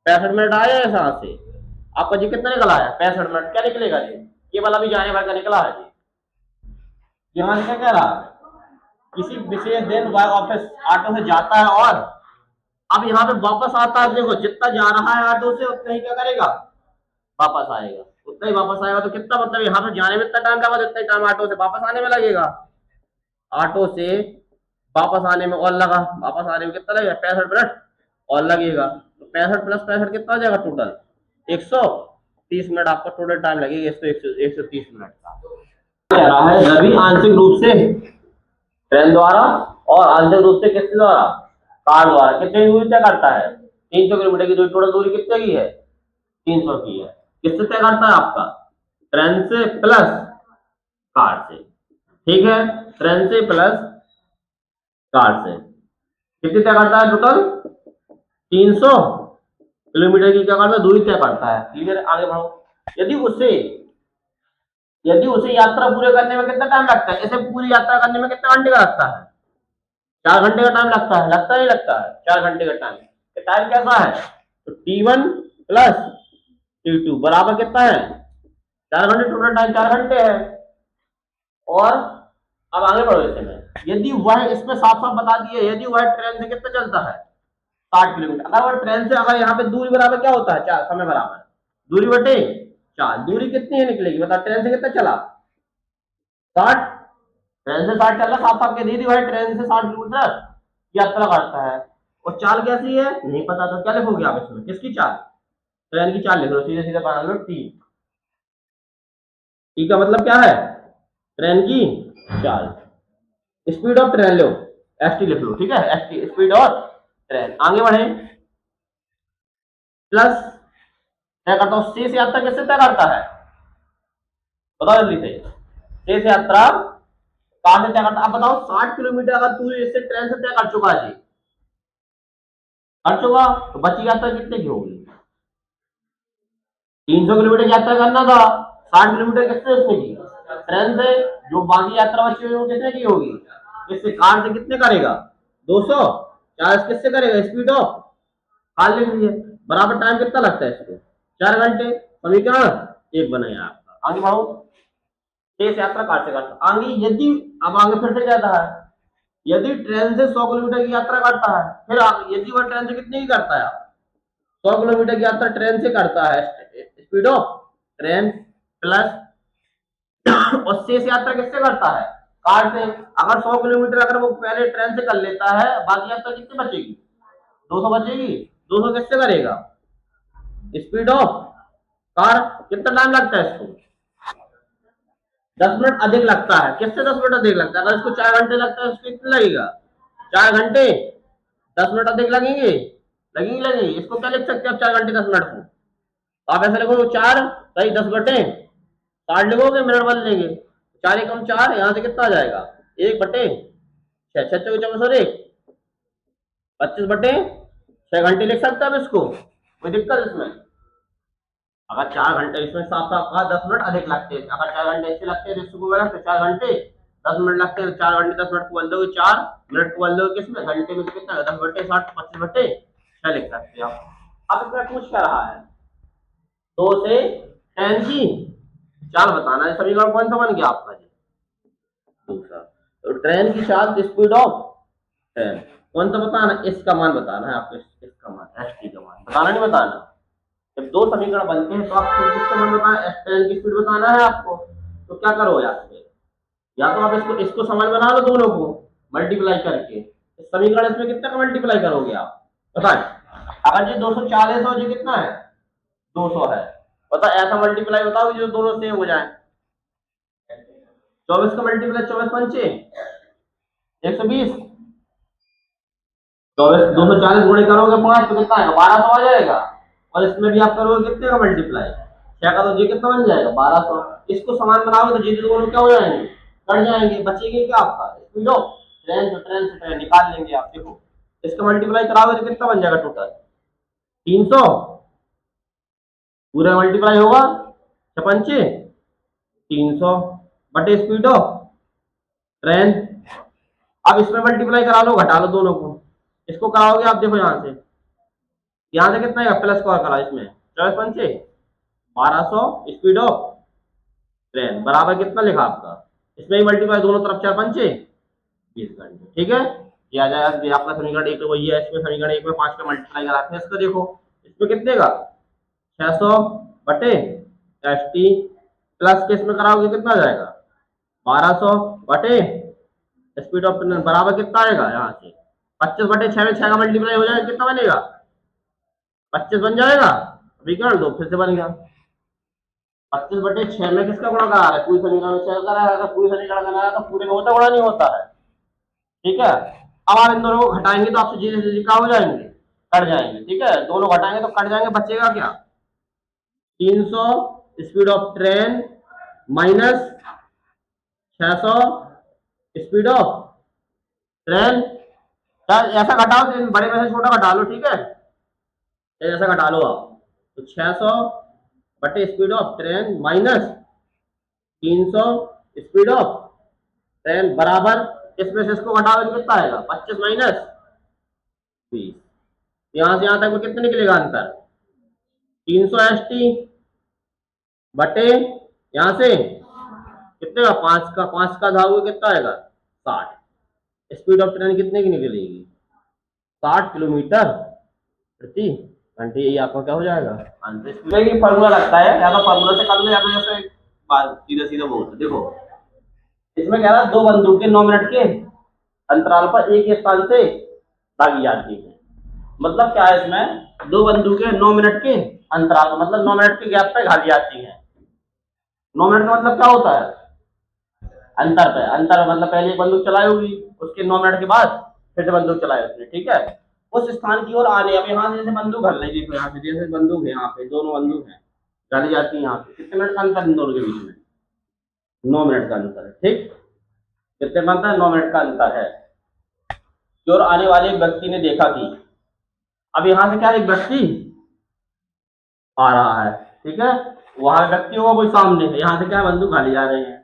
65 मिनट आया है। यहाँ से आपका जी कितना निकला है? 65 मिनट। क्या निकलेगा जी? केवल अभी जाने भर का निकला है जी। यहाँ से क्या कह रहा है, किसी विशेष दिन वह ऑफिस ऑटो से जाता है और अब यहाँ पे वापस आता है। देखो जितना जा रहा है ऑटो से उतना ही क्या करेगा? वापस आएगा, उतना ही वापस आएगा। तो कितना, मतलब यहाँ पे जाने में इतना टाइम लगा, जितना ही टाइम ऑटो से वापस आने में लगेगा। ऑटो से वापस आने में और लगा, वापस आने में कितना लगेगा? 65 मिनट और लगेगा। तो 65 प्लस 65 कितना हो जाएगा? टोटल 130 मिनट आपका टोटल टाइम लगेगा। इसको 130 मिनट का कह रहा है। रवि आंशिक रूप से ट्रेन द्वारा और आंशिक रूप से किसके द्वारा? कार द्वारा कितनी दूरी तय करता है? 300 किलोमीटर की दूरी। टोटल दूरी कितने की है? 300 की है। किससे तय करता है आपका? ट्रेन से प्लस कार से, ठीक है। ट्रेन से प्लस कार से कितनी तय करता है? टोटल 300 किलोमीटर की क्या करता है? दूरी तय करता है, क्लियर। आगे बढ़ो। यदि उसे यात्रा पूरे करने में कितना टाइम लगता है? इसे पूरी यात्रा करने में कितना घंटे का लगता है? 4 घंटे का टाइम लगता है। लगता नहीं लगता है? 4 घंटे का टाइम। टाइम कैसा है? तो T1 प्लस T2 बराबर कितना है? 4 घंटे। टोटल टाइम 4 घंटे है। और अब आगे बढ़ो इसे में, यदि वह इसमें साफ साफ बता दिए, यदि वह ट्रेन से कितना चलता है 60 किलोमीटर, अगर वह ट्रेन से, अगर यहाँ पे दूरी बराबर क्या होता है 4, समय बराबर दूरी बटे 4, दूरी कितनी है निकलेगी बता, ट्रेन से कितना चला 60, ट्रेन से 60 चल रहा, साफ साफ कह दी थी भाई ट्रेन से 60 किलोमीटर यात्रा करता है, और चाल कैसी है नहीं पता, तो क्या लिखोगे आप इसमें, किसकी चाल, ट्रेन की चाल लिख लो, सीधे सीधे बना लो टी, टी का मतलब क्या है ट्रेन की चाल, speed of train low, S T लिख लो, ठीक है, S T speed of train. आगे बढ़े, प्लस तय करता हूं, शेष यात्रा किससे तय करता है, बताओ जल्दी से, शेष यात्रा कहां से तय करता, अब बताओ 60 किलोमीटर अगर तू इससे ट्रेन से तय कर चुका है जी, कर चुका, तो बची यात्रा कितने की होगी, 300 किलोमीटर यात्रा करना था, 60 किलोमीटर किससे उसने की ट्रेन से, जो बाकी यात्रा बची हुई वो किसने की होगी, किससे, कार से कितने करेगा 200, चार्ज किससे करेगा स्पीड ऑफ कार, लिख लीजिए, बराबर टाइम कितना लगता है इसको 4 घंटे, समीकरण 1 बनेगा आपका। आगे बढ़ो, शेष यात्रा कार से करता, आगे यदि, अब आगे फिर से कहता है, यदि ट्रेन से 100 किलोमीटर की यात्रा करता है, फिर यदि वह ट्रेन से कितनी की करता है, 100 किलोमीटर की यात्रा ट्रेन से करता है, स्पीड ऑफ ट्रेन प्लस, और शेष यात्रा किससे करता है कार से, अगर 100 किलोमीटर अगर वो पहले ट्रेन से कर लेता है, बाकी यात्रा कितनी बचेगी 200 बचेगी, 200 किससे करेगा स्पीड ऑफ कार, कितना टाइम लगता है इसको 10 मिनट अधिक लगता है, किससे 10 मिनट अधिक लगता है, अगर इसको 4 घंटे लगता है उसको कितना लगेगा 4 घंटे 10 मिनट अधिक लगेंगे, लगेंगे लगेंगे, इसको क्या लिख सकते हैं आप 4 घंटे 10 मिनट को, तो आप ऐसे लिखोगे 4 सही 10 बटे 60 लिखोगे, मिनट बदल लेंगे, 4 एकम 4, यहाँ से कितना आ जाएगा 1 बटे 6, 6 चौके 24 और 1 25 बटे 6 घंटे लिख सकते हैं अब इसको, कोई दिक्कत इसमें, अगर 4 घंटे इसमें साफ साफ कहा 10 मिनट अधिक लगते हैं, अगर 4 घंटे ऐसे लगते हैं इसको बोला तो 4 घंटे 10 मिनट लगते हैं, 4 घंटे 10 मिनट को बोल दोगे 4 मिनट को बोल दोगे किसमें घंटे में, तो कितना 10 बटे 60 25 बटे 6 लिख सकते हैं आप। अब इसमें पूछ क्या रहा है 2 से ट्रेन की चाल बताना है, समीकरण कौन सा बन गया आपका जी दूसरा, तो ट्रेन की चाल स्पीड ऑफ ट्रेन कौन सा बताना, इसका मान बताना है आपको, इसका मान एस टी का मान बताना, नहीं बताना, जब 2 समीकरण बनते हैं तो आपको किसका मान बताना है, एस ट्रेन की स्पीड बताना है आपको, तो क्या करो यार, या तो आप इसको इसको समान बना लो दोनों को मल्टीप्लाई करके, इस समीकरण इसमें कितना का मल्टीप्लाई करोगे आप बताए, अगर जी 240 और जी कितना है 200 है, बता ऐसा मल्टीप्लाई बताओ जो दोनों सेम हो जाए, 24 का मल्टीप्लाई 24 पंचे 120, 24 240 गुणे करोगे 5 तो कितना आएगा 1200 आ जाएगा, और इसमें भी आप करोगे कितने का मल्टीप्लाई 6 का, तो जी कितना बन जाएगा 1200, इसको समान बनाओगे तो जी दोनों क्या हो जाएंगे कट जाएंगे, बचेगी क्या आपका स्पीड ऑफ ट्रेन, तो ट्रेन से ट्रेन निकाल लेंगे आप, देखो इसका मल्टीप्लाई कराओगे तो कितना बन जाएगा टोटल 300, पूरा मल्टीप्लाई होगा 56 300 बटे स्पीड ऑफ ट्रेन, अब इसमें मल्टीप्लाई करा लो घटा लो दोनों को, इसको कराओगे आप देखो यहाँ से कितना है प्लस को करा इसमें 54 1200 स्पीड ऑफ ट्रेन बराबर कितना लिखा आपका, इसमें ही मल्टीप्लाई दोनों तरफ 4 पंचे 20 घंटे, ठीक है, ये आ जाएगा, ये आपका समीकरण 1 वही है, इसमें समीकरण 1 में 5 का मल्टीप्लाई कराते हैं, इसको देखो इसमें कितने का 600 बटे एस टी प्लस के इसमें कराओगे कितना आ जाएगा 1200 बटे स्पीड ऑफ ट्रेन बराबर कितना आएगा, यहाँ से 25 बटे 6 में 6 का मल्टीप्लाई हो जाएगा, कितना बनेगा 25 बन जाएगा, अभी कर दो फिर से बन गया 25 बटे 6 में किसका गुणा करा है, पूरी समीकरण में 6 करा है, अगर पूरी समीकरण करना है तो पूरे में होता गुणा नहीं होता है, ठीक है, अब आप इन दोनों को घटाएंगे तो आपसे जीरो से क्या हो जाएंगे कट जाएंगे, ठीक है, दोनों घटाएंगे तो कट जाएंगे, बचेगा क्या 300 speed of train minus 600 speed of train, ऐसा घटाओ तो बड़े में से छोटा घटा लो, ठीक है, ऐसा घटा लो आप, तो 600 बटे speed of train minus 300 speed of train बराबर, इसमें से इसको घटाओ तो कितना आएगा 25 माइनस 20, यहां से यहां तक में कितने निकलेगा अंतर 300 एस टी बटे यहां से कितने का, 5 का धागोगे कितना आएगा, 60। स्पीड ऑफ ट्रेन कितने की निकलेगी, 60 किलोमीटर प्रति घंटे। यही आपका क्या हो जाएगा आंसर। इसमें की फॉर्मूला लगता है, या तो फॉर्मूला से कर लो या फिर जैसे बात सीधे सीधे बोलते। देखो इसमें कह रहा है 2 बंदूकें 9 मिनट के अंतराल पर एक ही स्थान से दागी जाती है। मतलब क्या है, इसमें 2 बंदूकें 9 मिनट के अंतराल, मतलब 9 मिनट के गैप पे घाली जाती हैं। 9 मिनट का मतलब क्या होता है, अंतर पे। अंतर मतलब पहले एक बंदूक चलाई होगी, उसके 9 मिनट के बाद फिर से बंदूक चलाई उसने, ठीक है। उस स्थान की ओर आने, अब यहाँ से जैसे बंदूक घल रही, देखो यहाँ से जैसे बंदूक है, यहाँ पे दोनों बंदूक है, डाली जाती है यहाँ पे। कितने मिनट का अंतर इन दोनों के बीच में, 9 मिनट का अंतर है, ठीक। कितने का अंतर है, 9 मिनट का अंतर है। की ओर आने वाले व्यक्ति ने देखा कि, अब यहाँ से क्या एक व्यक्ति आ रहा है, ठीक है, वहां व्यक्ति होगा कोई सामने, यहाँ से क्या बंदूक घाली जा रही है।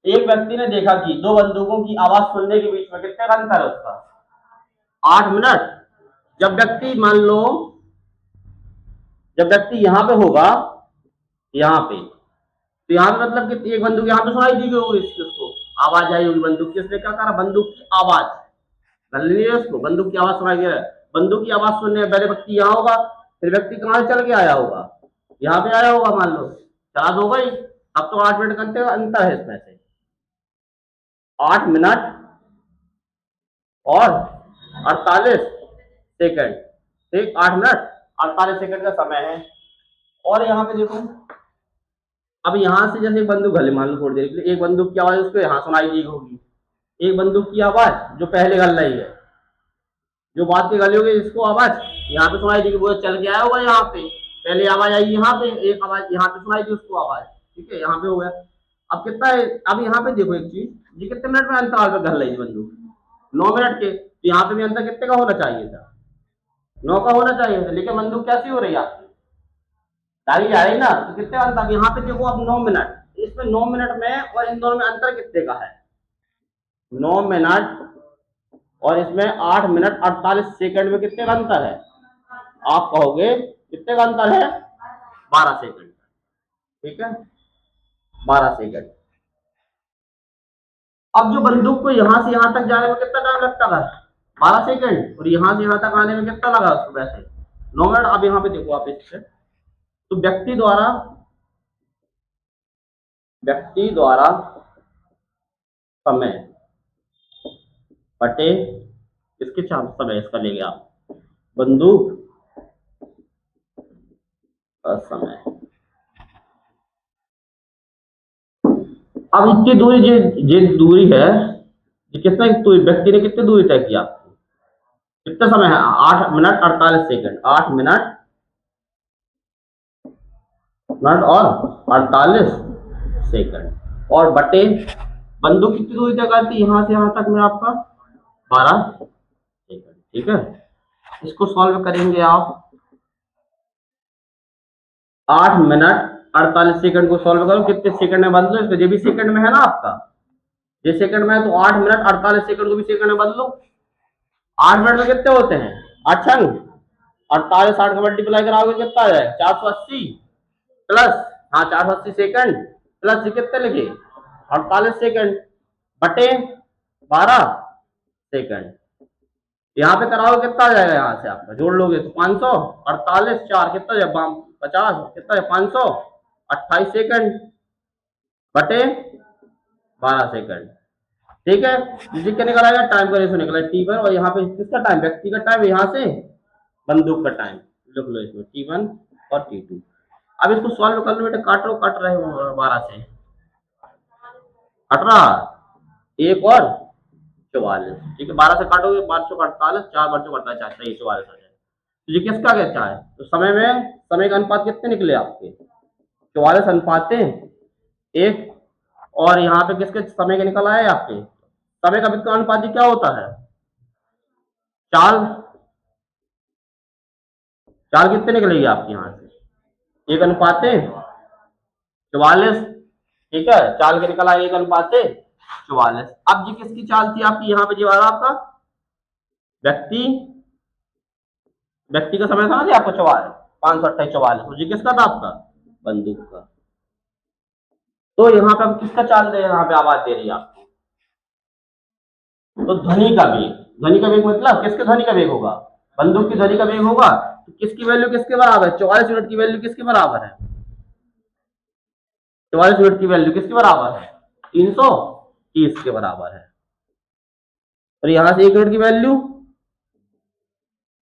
एक व्यक्ति ने देखा कि 2 बंदूकों की आवाज सुनने के बीच में कितने का अंतर है उसका, 8 मिनट। जब व्यक्ति मान लो, जब व्यक्ति यहाँ पे होगा, यहाँ पे, तो यहाँ पे मतलब कि एक बंदूक यहाँ पे सुनाई दी गई होगी, उसको आवाज आई होगी बंदूक की, उसने क्या करा, बंदूक की आवाज कर ली है, उसको बंदूक की आवाज सुनाई दे रहा है। बंदूक की आवाज सुनने पहले व्यक्ति यहाँ होगा, फिर व्यक्ति कहाँ चल के आया होगा, यहाँ पे आया होगा, मान लो चार्ज हो गई। अब तो 8 मिनट का अंतर है इसमें से, 8 मिनट और 48 सेकंड, ठीक, 8 मिनट 48 सेकंड का समय है। और यहाँ पे देखो, अब यहाँ से जैसे एक बंदूक घले, मान लो थोड़ी देर के लिए, एक बंदूक की आवाज उसको यहाँ सुनाई दी होगी, एक बंदूक की आवाज जो पहले घल रही है, जो बात की गली होगी, इसको आवाज यहाँ पे सुनाई दी, वो चल के आया होगा यहाँ पे, पहले आवाज आई यहाँ पे, एक आवाज यहाँ पे सुनाई दी उसको आवाज, ठीक है, यहाँ पे हो गया। अब कितना है, अब यहाँ पे देखो एक चीज, ये कितने मिनट में अंतराल पे घल रही बंदूक, 9 मिनट के, तो यहाँ पे भी अंतर कितने का होना चाहिए था, 9 का होना चाहिए था। लेकिन बंदूक कैसी हो रही है आपकी, डाली जा रही ना, तो कितने अंतर, यहाँ पे देखो अब 9 मिनट, इसमें 9 मिनट में और इन दोनों में अंतर कितने का है, 9 मिनट और इसमें 8 मिनट 48 सेकंड में कितने का अंतर है, आप कहोगे कितने का अंतर है, 12 सेकंड, ठीक है, 12 सेकंड। अब जो बंदूक को यहां से यहां तक जाने में कितना टाइम लगता है, 12 सेकंड, और यहां से यहां तक आने में कितना लगा उसको, वैसे 9 मिनट। अब यहाँ पे देखो आप इससे, तो व्यक्ति द्वारा समय बटे इसके समय, इसका ले गया बंदूक का समय। अब इतनी दूरी, ये दूरी है, ये कितना, व्यक्ति ने कितनी दूरी तय किया, कितना समय है, 8 मिनट 48 सेकंड, 8 मिनट और 48 सेकंड, और बटे बंदूक कितनी दूरी तय करती है यहां से यहां तक में, आपका 12 सेकंड, ठीक है। इसको सॉल्व करेंगे आप, 8 मिनट 48 सेकंड को सॉल्व करो, कितने सेकंड में बदलो इसको, ये भी सेकंड में है ना आपका, ये सेकंड में है, तो 8 मिनट 48 सेकंड को भी सेकंड में बदलो। 8 मिनट में कितने होते हैं, 8 48, 60 का मल्टीप्लाई कराओगे कितना आ जाएगा, 480 प्लस, हाँ 480 सेकंड प्लस, ये कितने लिखे 48 सेकंड बटे 12 सेकंड। यहाँ पे कराओगे कितना आ जाएगा, यहाँ से आपका जोड़ लोगे तो 500, 48 4 कितना है, 50, कितना है 528 सेकंड बटे 12 सेकंड, ठीक है। जिससे क्या निकला है, टाइम का रेशो निकला है T1, और यहाँ पे किसका टाइम, व्यक्ति का टाइम, यहाँ से बंदूक का टाइम लिख लो इसमें, T1 और T2। अब इसको सॉल्व कर लो बेटा, कट रहे हो 12 से 18, 1 और 44, ठीक है, 12 से काटोगे 12 चौक 48, 4 12 चौक 48, 44 आ जाए। तो ये किसका क्या है, तो समय का अनुपात कितने निकले आपके, 44:1, और यहाँ पे किसके समय के निकल आए आपके, समय का वित्त अनुपात क्या होता है, चाल चाल कितने निकलेगी आपकी यहाँ से, 1:44, ठीक है, चाल के निकल आए 1:44। अब जी किसकी चाल थी आपकी, यहाँ पे जो आ रहा आपका व्यक्ति का समय था ना आपको 528, 44, जी किसका था आपका, बंदूक का। तो यहाँ पे अब किसका चाल दे, यहाँ पे आवाज दे रही है आपको, तो ध्वनि का वेग। ध्वनि का वेग मतलब किसके ध्वनि का वेग होगा, बंदूक की ध्वनि का वेग होगा। तो किसकी वैल्यू किसके बराबर है, 44 यूनिट की वैल्यू किसके बराबर है, 44 यूनिट की वैल्यू किसके बराबर है, 330 के बराबर है। और यहां से 1 यूनिट की वैल्यू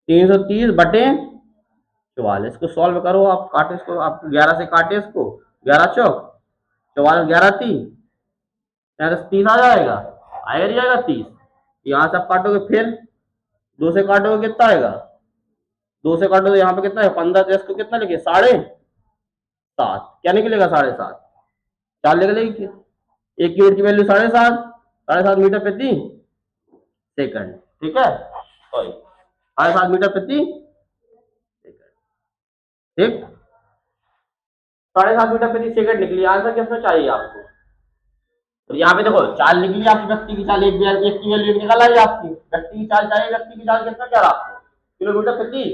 330 बटे 44 को सॉल्व करो आप, काटे इसको आप, 11 से काटे इसको, 11 चौक 44, 11 3, 30 आ जाएगा, आएगा नहीं आएगा 30। यहाँ से आप काटोगे, फिर 2 से काटोगे कितना आएगा, 2 से काटो तो यहाँ पे कितना है 15, 10 को कितना लिखे 7.5, क्या निकलेगा 7.5, 4 निकलेगी। 1 यूनिट की वैल्यू 7.5, 7.5 मीटर प्रति सेकंड, ठीक है, सॉरी 7.5 मीटर प्रति सेकंड, ठीक, 7.5 मीटर प्रति सेकंड निकली। आंसर किसमें चाहिए आपको, तो यहाँ पे देखो चाल निकली आपकी, व्यक्ति की चाल, एक की वैल्यू निकल आई आपकी, व्यक्ति की चाल चाहिए, व्यक्ति की चाल कितना क्या रहा आपको, किलोमीटर प्रति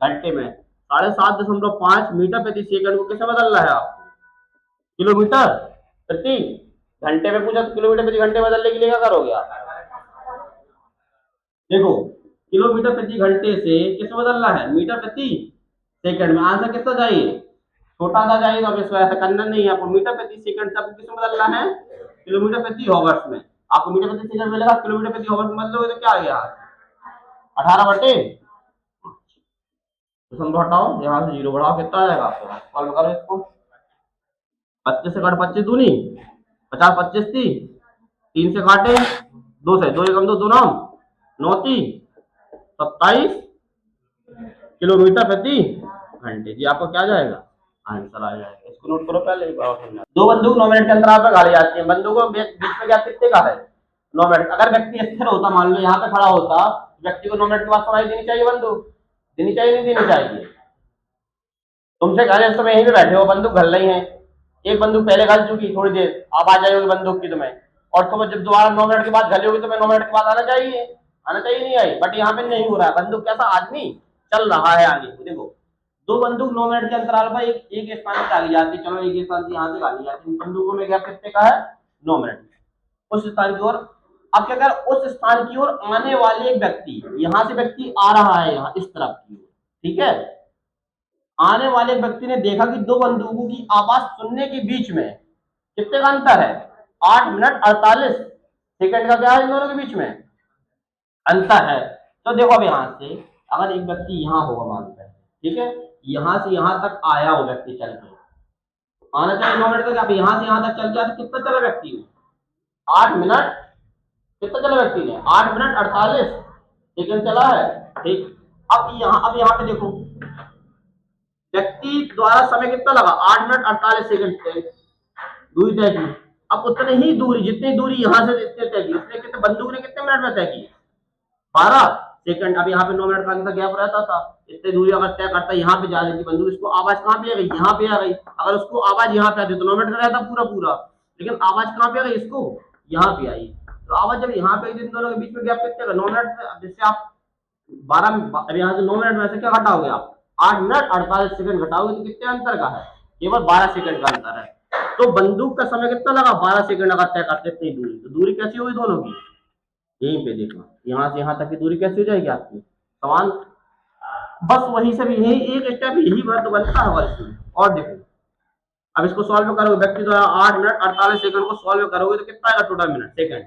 घंटे में 7.5 मीटर प्रति सेकंड को कैसे बदलना है आपको, किलोमीटर प्रति घंटे में पूछा, तो किलोमीटर प्रति घंटे बदलने के लिए क्या करोगे आप, देखो किलोमीटर प्रति घंटे से किसमें बदलना है, मीटर प्रति सेकंड में। आंसर कितना चाहिए, छोटा सा चाहिए, तो अब इसको ऐसा करना नहीं है आपको, मीटर प्रति सेकंड से आपको किसमें बदलना है, किलोमीटर प्रति हॉवर्स में। आपको मीटर प्रति सेकंड मिलेगा, किलोमीटर प्रति हॉवर्स में बदलोगे तो क्या आ गया 18 बटे, तो समझो हटाओ, यहाँ से 0 बढ़ाओ, कितना आ जाएगा आपको, सॉल्व करो इसको, 25 से काट 25 दूनी 50, 25 थी, 3 से काटे 2 से, 2 एकम 2, 2 9, 9 3, 27 किलोमीटर प्रति घंटे। जी आपको क्या आ जाएगा, आंसर आ जाएगा, इसको नोट करो पहले एक बार। दो बंदूक 9 मिनट के अंतराल पर गाड़ी जाती है, बंदूकों के बीच में गैप कितने का है, 9 मिनट। अगर व्यक्ति स्थिर होता, मान लो यहाँ पे खड़ा होता, व्यक्ति को 9 मिनट के बाद सुनाई देनी चाहिए बंदूक, देनी चाहिए नहीं देनी चाहिए, तुमसे कहा तुम यहीं पे बैठे हो, बंदूक घल रही है, एक बंदूक पहले घल चुकी, थोड़ी देर आवाज आई होगी बंदूक की तुम्हें, और तुम्हें जब दोबारा 9 मिनट के बाद घली होगी, तुम्हें 9 मिनट के बाद आना चाहिए, आना चाहिए नहीं आई, बट यहाँ पे नहीं हो रहा है, बंदूक कैसा आदमी चल रहा है आगे। देखो दो बंदूक 9 मिनट के अंतराल पर एक स्थान से आगे जाती है, चलो एक स्थान से यहाँ से आगे जाती है, बंदूकों में गैप कितने का है, 9 मिनट, उस स्थान की ओर। अब क्या कर, उस स्थान की ओर आने वाले एक व्यक्ति, यहां से व्यक्ति आ रहा है यहाँ इस तरफ की ओर, ठीक है, आने वाले व्यक्ति ने देखा कि दो बंदूकों की आवाज सुनने के बीच में कितने का अंतर है, 8 मिनट 48 सेकंड का क्या है इन दोनों के बीच में अंतर है। तो देखो अब यहां से अगर एक व्यक्ति यहाँ होगा मानते हैं, ठीक है, यहां से यहां तक आया हो व्यक्ति चल के, आना चाहिए 9 मिनट का, अब यहां से यहां तक चल गया, तो कितना चला व्यक्ति ने, 8 मिनट, कितना चला व्यक्ति ने, 8 मिनट 48 सेकंड चला है, ठीक। अब यहाँ पे देखो व्यक्ति द्वारा समय कितना लगा, 8 मिनट 48 सेकंड दूरी तय की। अब उतनी ही दूरी, जितनी दूरी यहां से तय की, उसने कितने, बंदूक ने कितने मिनट में तय की, 12 सेकंड। अब यहाँ पे 9 मिनट का अंतर गैप रहता था, इतनी दूरी अगर तय करता, यहाँ पे जा रही थी बंदूक, इसको आवाज कहाँ पे आ गई, यहाँ पे आ गई, अगर उसको आवाज यहाँ पे आती तो 9 मिनट का रहता पूरा पूरा, लेकिन आवाज कहाँ पे आ गई, इसको यहाँ पे आई, तो आवाज जब यहाँ पे इन दोनों के बीच में गैप कितने का, 9 मिनट, जिससे आप 12, अब यहाँ से 9 मिनट में से क्या घटाओगे आप, 8 मिनट 48 सेकंड घटाओगे, तो कितने अंतर का है, केवल 12 सेकंड का अंतर है। तो बंदूक का समय कितना लगा, 12 सेकंड अगर तय करते इतनी दूरी, तो दूरी कैसी होगी दोनों की, यहीं पे देखना, यहाँ से यहाँ तक की दूरी कैसी हो जाएगी आपकी, समान, बस वही से भी यही एक स्टेप, यही बात बनता है बस इसमें। और देखो अब इसको सॉल्व करोगे, व्यक्ति द्वारा 8 मिनट 48 सेकंड को सॉल्व करोगे तो कितना आएगा टोटल मिनट, सेकंड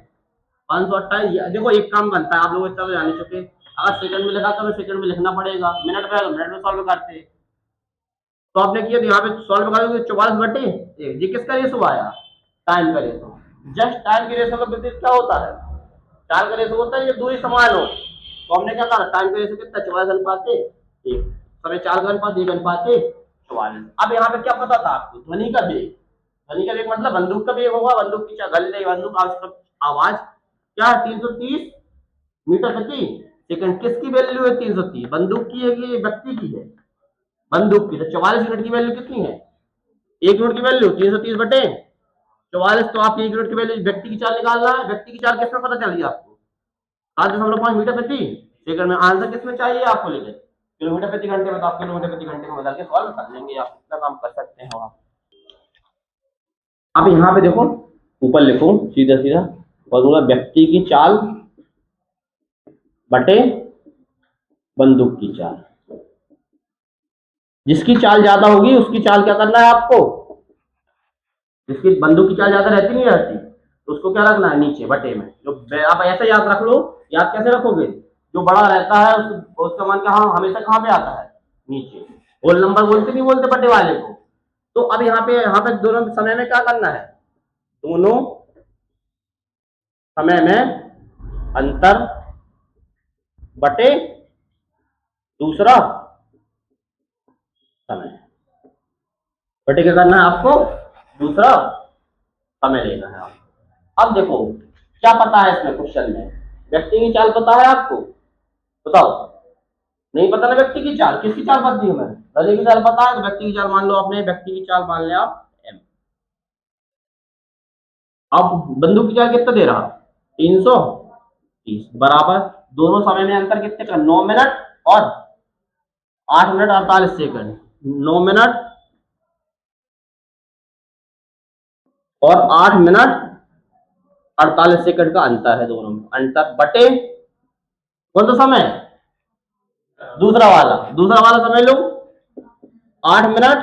528। देखो एक काम बनता है, आप लोग इतना तो जान चुके, अगर सेकंड में लिखा तो सेकंड में लिखना पड़ेगा, मिनट में मिनट में सॉल्व करते, तो आपने किया, तो यहाँ पे सॉल्व करोगे 44 बटे जी किसका रेशो आया, टाइम का रेशो, जस्ट टाइम के रेशो का विपरीत क्या होता है, चार का रेशो होता है, ये दूरी समान हो, तो हमने क्या कहा, टाइम का रेशो कितना, 44 अनुपात 1, समय 4 का अनुपात 1 अनुपात 44। अब यहाँ पे क्या पता था आपको, ध्वनि का वेग, ध्वनि का वेग मतलब बंदूक का वेग होगा, बंदूक की गल रही बंदूक, आवाज क्या है 330 मीटर प्रति सेकंड, किसकी वैल्यू है 330, बंदूक की है कि व्यक्ति की है, बंदूक की। तो 44 यूनिट की वैल्यू कितनी है, 1 यूनिट की वैल्यू 330 बटे 44, तो आप 1 यूनिट की वैल्यू व्यक्ति की चाल निकालना है, व्यक्ति की चाल किसमें पता चल गई आपको, 7.5 मीटर प्रति सेकंड में। आंसर किसमें चाहिए आपको, लेकिन किलोमीटर प्रति घंटे में, तो आप किलोमीटर प्रति घंटे में बदल के सॉल्व कर लेंगे, आप कितना काम कर सकते हैं आप। अब यहाँ पे देखो, ऊपर लिखो सीधा सीधा फॉर्मूला, व्यक्ति की चाल बटे बंदूक की चाल। जिसकी चाल ज्यादा होगी उसकी चाल क्या करना है आपको, जिसकी बंदूक की चाल ज्यादा रहती नहीं रहती, तो उसको क्या रखना है, नीचे बटे में। जो आप ऐसे याद रख लो, याद कैसे रखोगे, जो बड़ा रहता है उसका मान क्या हमेशा कहाँ पे आता है, नीचे। होल नंबर बोलते नहीं बोलते बटे वाले को। तो अब यहाँ पे दोनों समय में क्या करना है, दोनों समय में अंतर बटे दूसरा समय। बटे क्या करना है आपको, दूसरा समय लेना है आपको। अब देखो क्या पता है इसमें क्वेश्चन में, व्यक्ति की चाल पता है आपको, बताओ। नहीं पता ना व्यक्ति की चाल, किसकी चाल पता है, हमें गधे की चाल पता है, तो व्यक्ति की चाल मान लो आपने, व्यक्ति की चाल मान लिया आप एम। अब बंदूक की चाल कितना दे रहा, 330 बराबर दोनों समय में अंतर कितने का, 9 मिनट और 8 मिनट 48 सेकंड। 9 मिनट और 8 मिनट 48 सेकंड का अंतर है दोनों में, अंतर बटे कौन सा समय, दूसरा वाला समय लो, 8 मिनट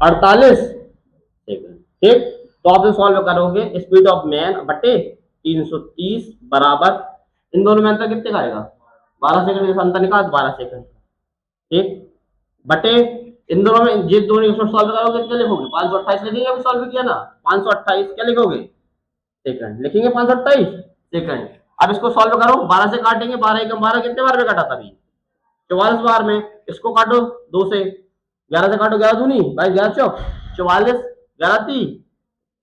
48 सेकंड। ठीक, तो आप सॉल्व करोगे, स्पीड ऑफ मैन बटे 330 बराबर, इन दोनों में अंतर कितने का आएगा, 12 सेकंड, जैसा अंतर निकाल 12 सेकंड। ठीक, बटे इन दोनों में, ये दोनों सॉल्व करोगे क्या लिखोगे, 528 लिखेंगे, अभी सॉल्व किया ना, 528 क्या लिखोगे, सेकंड लिखेंगे, 528 सेकंड। अब इसको सॉल्व करो, 12 से काटेंगे, 12 एकम 12 कितने बार में कटा था अभी, 44 बार में। इसको काटो 2 से, 11 से काटो, 11 दूनी भाई 11 चौक 44, 11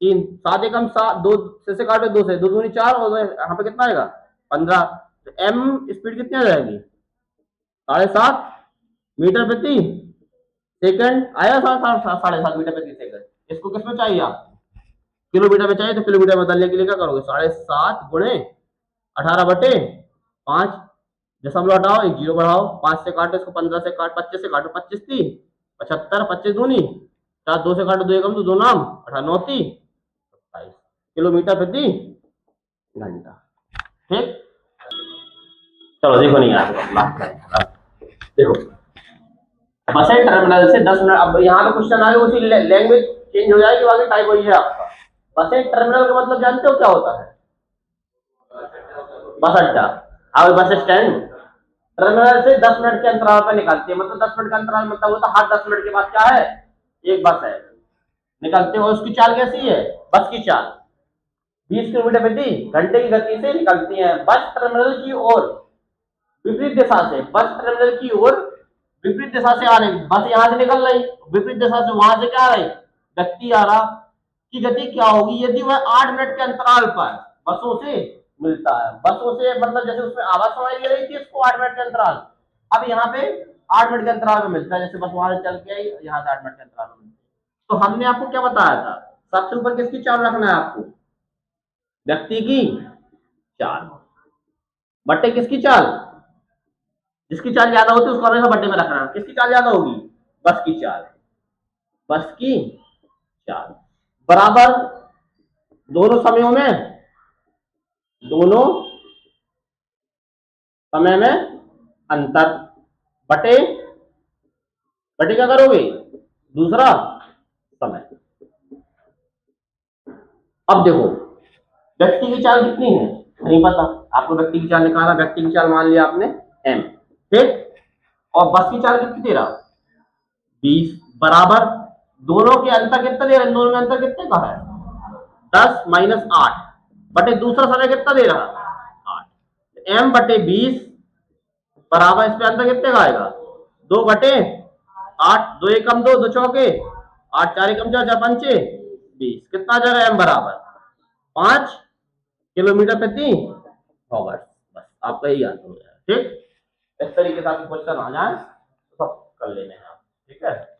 3 7 एकम 7, 2 से काटो, 2 से 2 दूनी 4, और यहाँ पे कितना आएगा 15। तो एम स्पीड कितनी आ जाएगी, 7.5 मीटर प्रति सेकंड आया, 7.5 मीटर प्रति सेकंड। इसको किस में चाहिए आपको, किलोमीटर में चाहिए, तो किलोमीटर बदलने के लिए क्या करोगे, 7.5 गुणे 18/5, दशमलव हटाओ, एक जीरो बढ़ाओ, 5 से काटो इसको, 15 से काट, 25 से काटो, 25 3 75, 25 दूनी 4, 2 से काटो, 2 एकम 2 नाम 18 9 3 27 किलोमीटर प्रति घंटा। ठीक, चलो देखो, नहीं यार देखो, बसें टर्मिनल से 10 मिनट, अब यहाँ पे क्वेश्चन आए उसी लैंग्वेज चेंज हो जाएगी, बाकी टाइप वही है आपका। बसें टर्मिनल का मतलब जानते हो क्या होता है, बस अड्डा, अब बस स्टैंड। टर्मिनल से 10 मिनट के अंतराल पर निकलती है, मतलब 10 मिनट का अंतराल मतलब होता है हर 10 मिनट के बाद क्या है, एक बस है निकलते हो। उसकी चाल कैसी है, बस की चाल 20 किलोमीटर प्रति घंटे की गति से निकलती है। बस टर्मिनल की ओर विपरीत दिशा से, बस टर्मिनल की ओर विपरीत दिशा से आ रही, बस यहाँ से निकल रही, विपरीत दिशा से वहां से क्या आ रही, व्यक्ति आ रहा, की गति क्या होगी, यदि वह 8 मिनट के अंतराल पर बसों से मिलता है। बसों से मतलब जैसे उसमें आवाज सुनाई दे रही थी इसको 8 मिनट के अंतराल, अब यहाँ पे 8 मिनट के अंतराल में मिलता है, जैसे बस वहां से चल के आई, यहाँ से 8 मिनट के अंतराल में मिलता है। तो हमने आपको क्या बताया था, सबसे ऊपर किसकी चाल रखना है आपको, व्यक्ति की चाल बटे किसकी चाल, जिसकी चाल ज्यादा होती है उसको हमेशा बटे में रखना है। किसकी चाल ज्यादा होगी, बस की चाल, बस की चाल बराबर दोनों समयों में, दोनों समय में अंतर बटे, बटे क्या करोगे, दूसरा समय। अब देखो व्यक्ति की चाल कितनी है नहीं पता आपको, व्यक्ति की चाल निकाला, व्यक्ति की चाल मान लिया आपने m, ठीक, और बस की चाल कितनी दे रहा 20 बराबर दोनों के अंतर कितना दे रहा है, दोनों में अंतर कितने का है 10 - 8 बटे दूसरा समय कितना दे रहा 8, m बटे 20 बराबर, इस पे अंतर कितने का आएगा 2 बटे 8, 2 एकम 2, 2 चौके 8, 4 एकम 4, 4 पंचे 20, कितना आ जाएगा m बराबर 5 किलोमीटर प्रति आवर। बस आपका यही आंसर हो जाएगा। ठीक, इस तरीके से आपके क्वेश्चन आ जाए तो सब कर लेने हैं आप, ठीक है।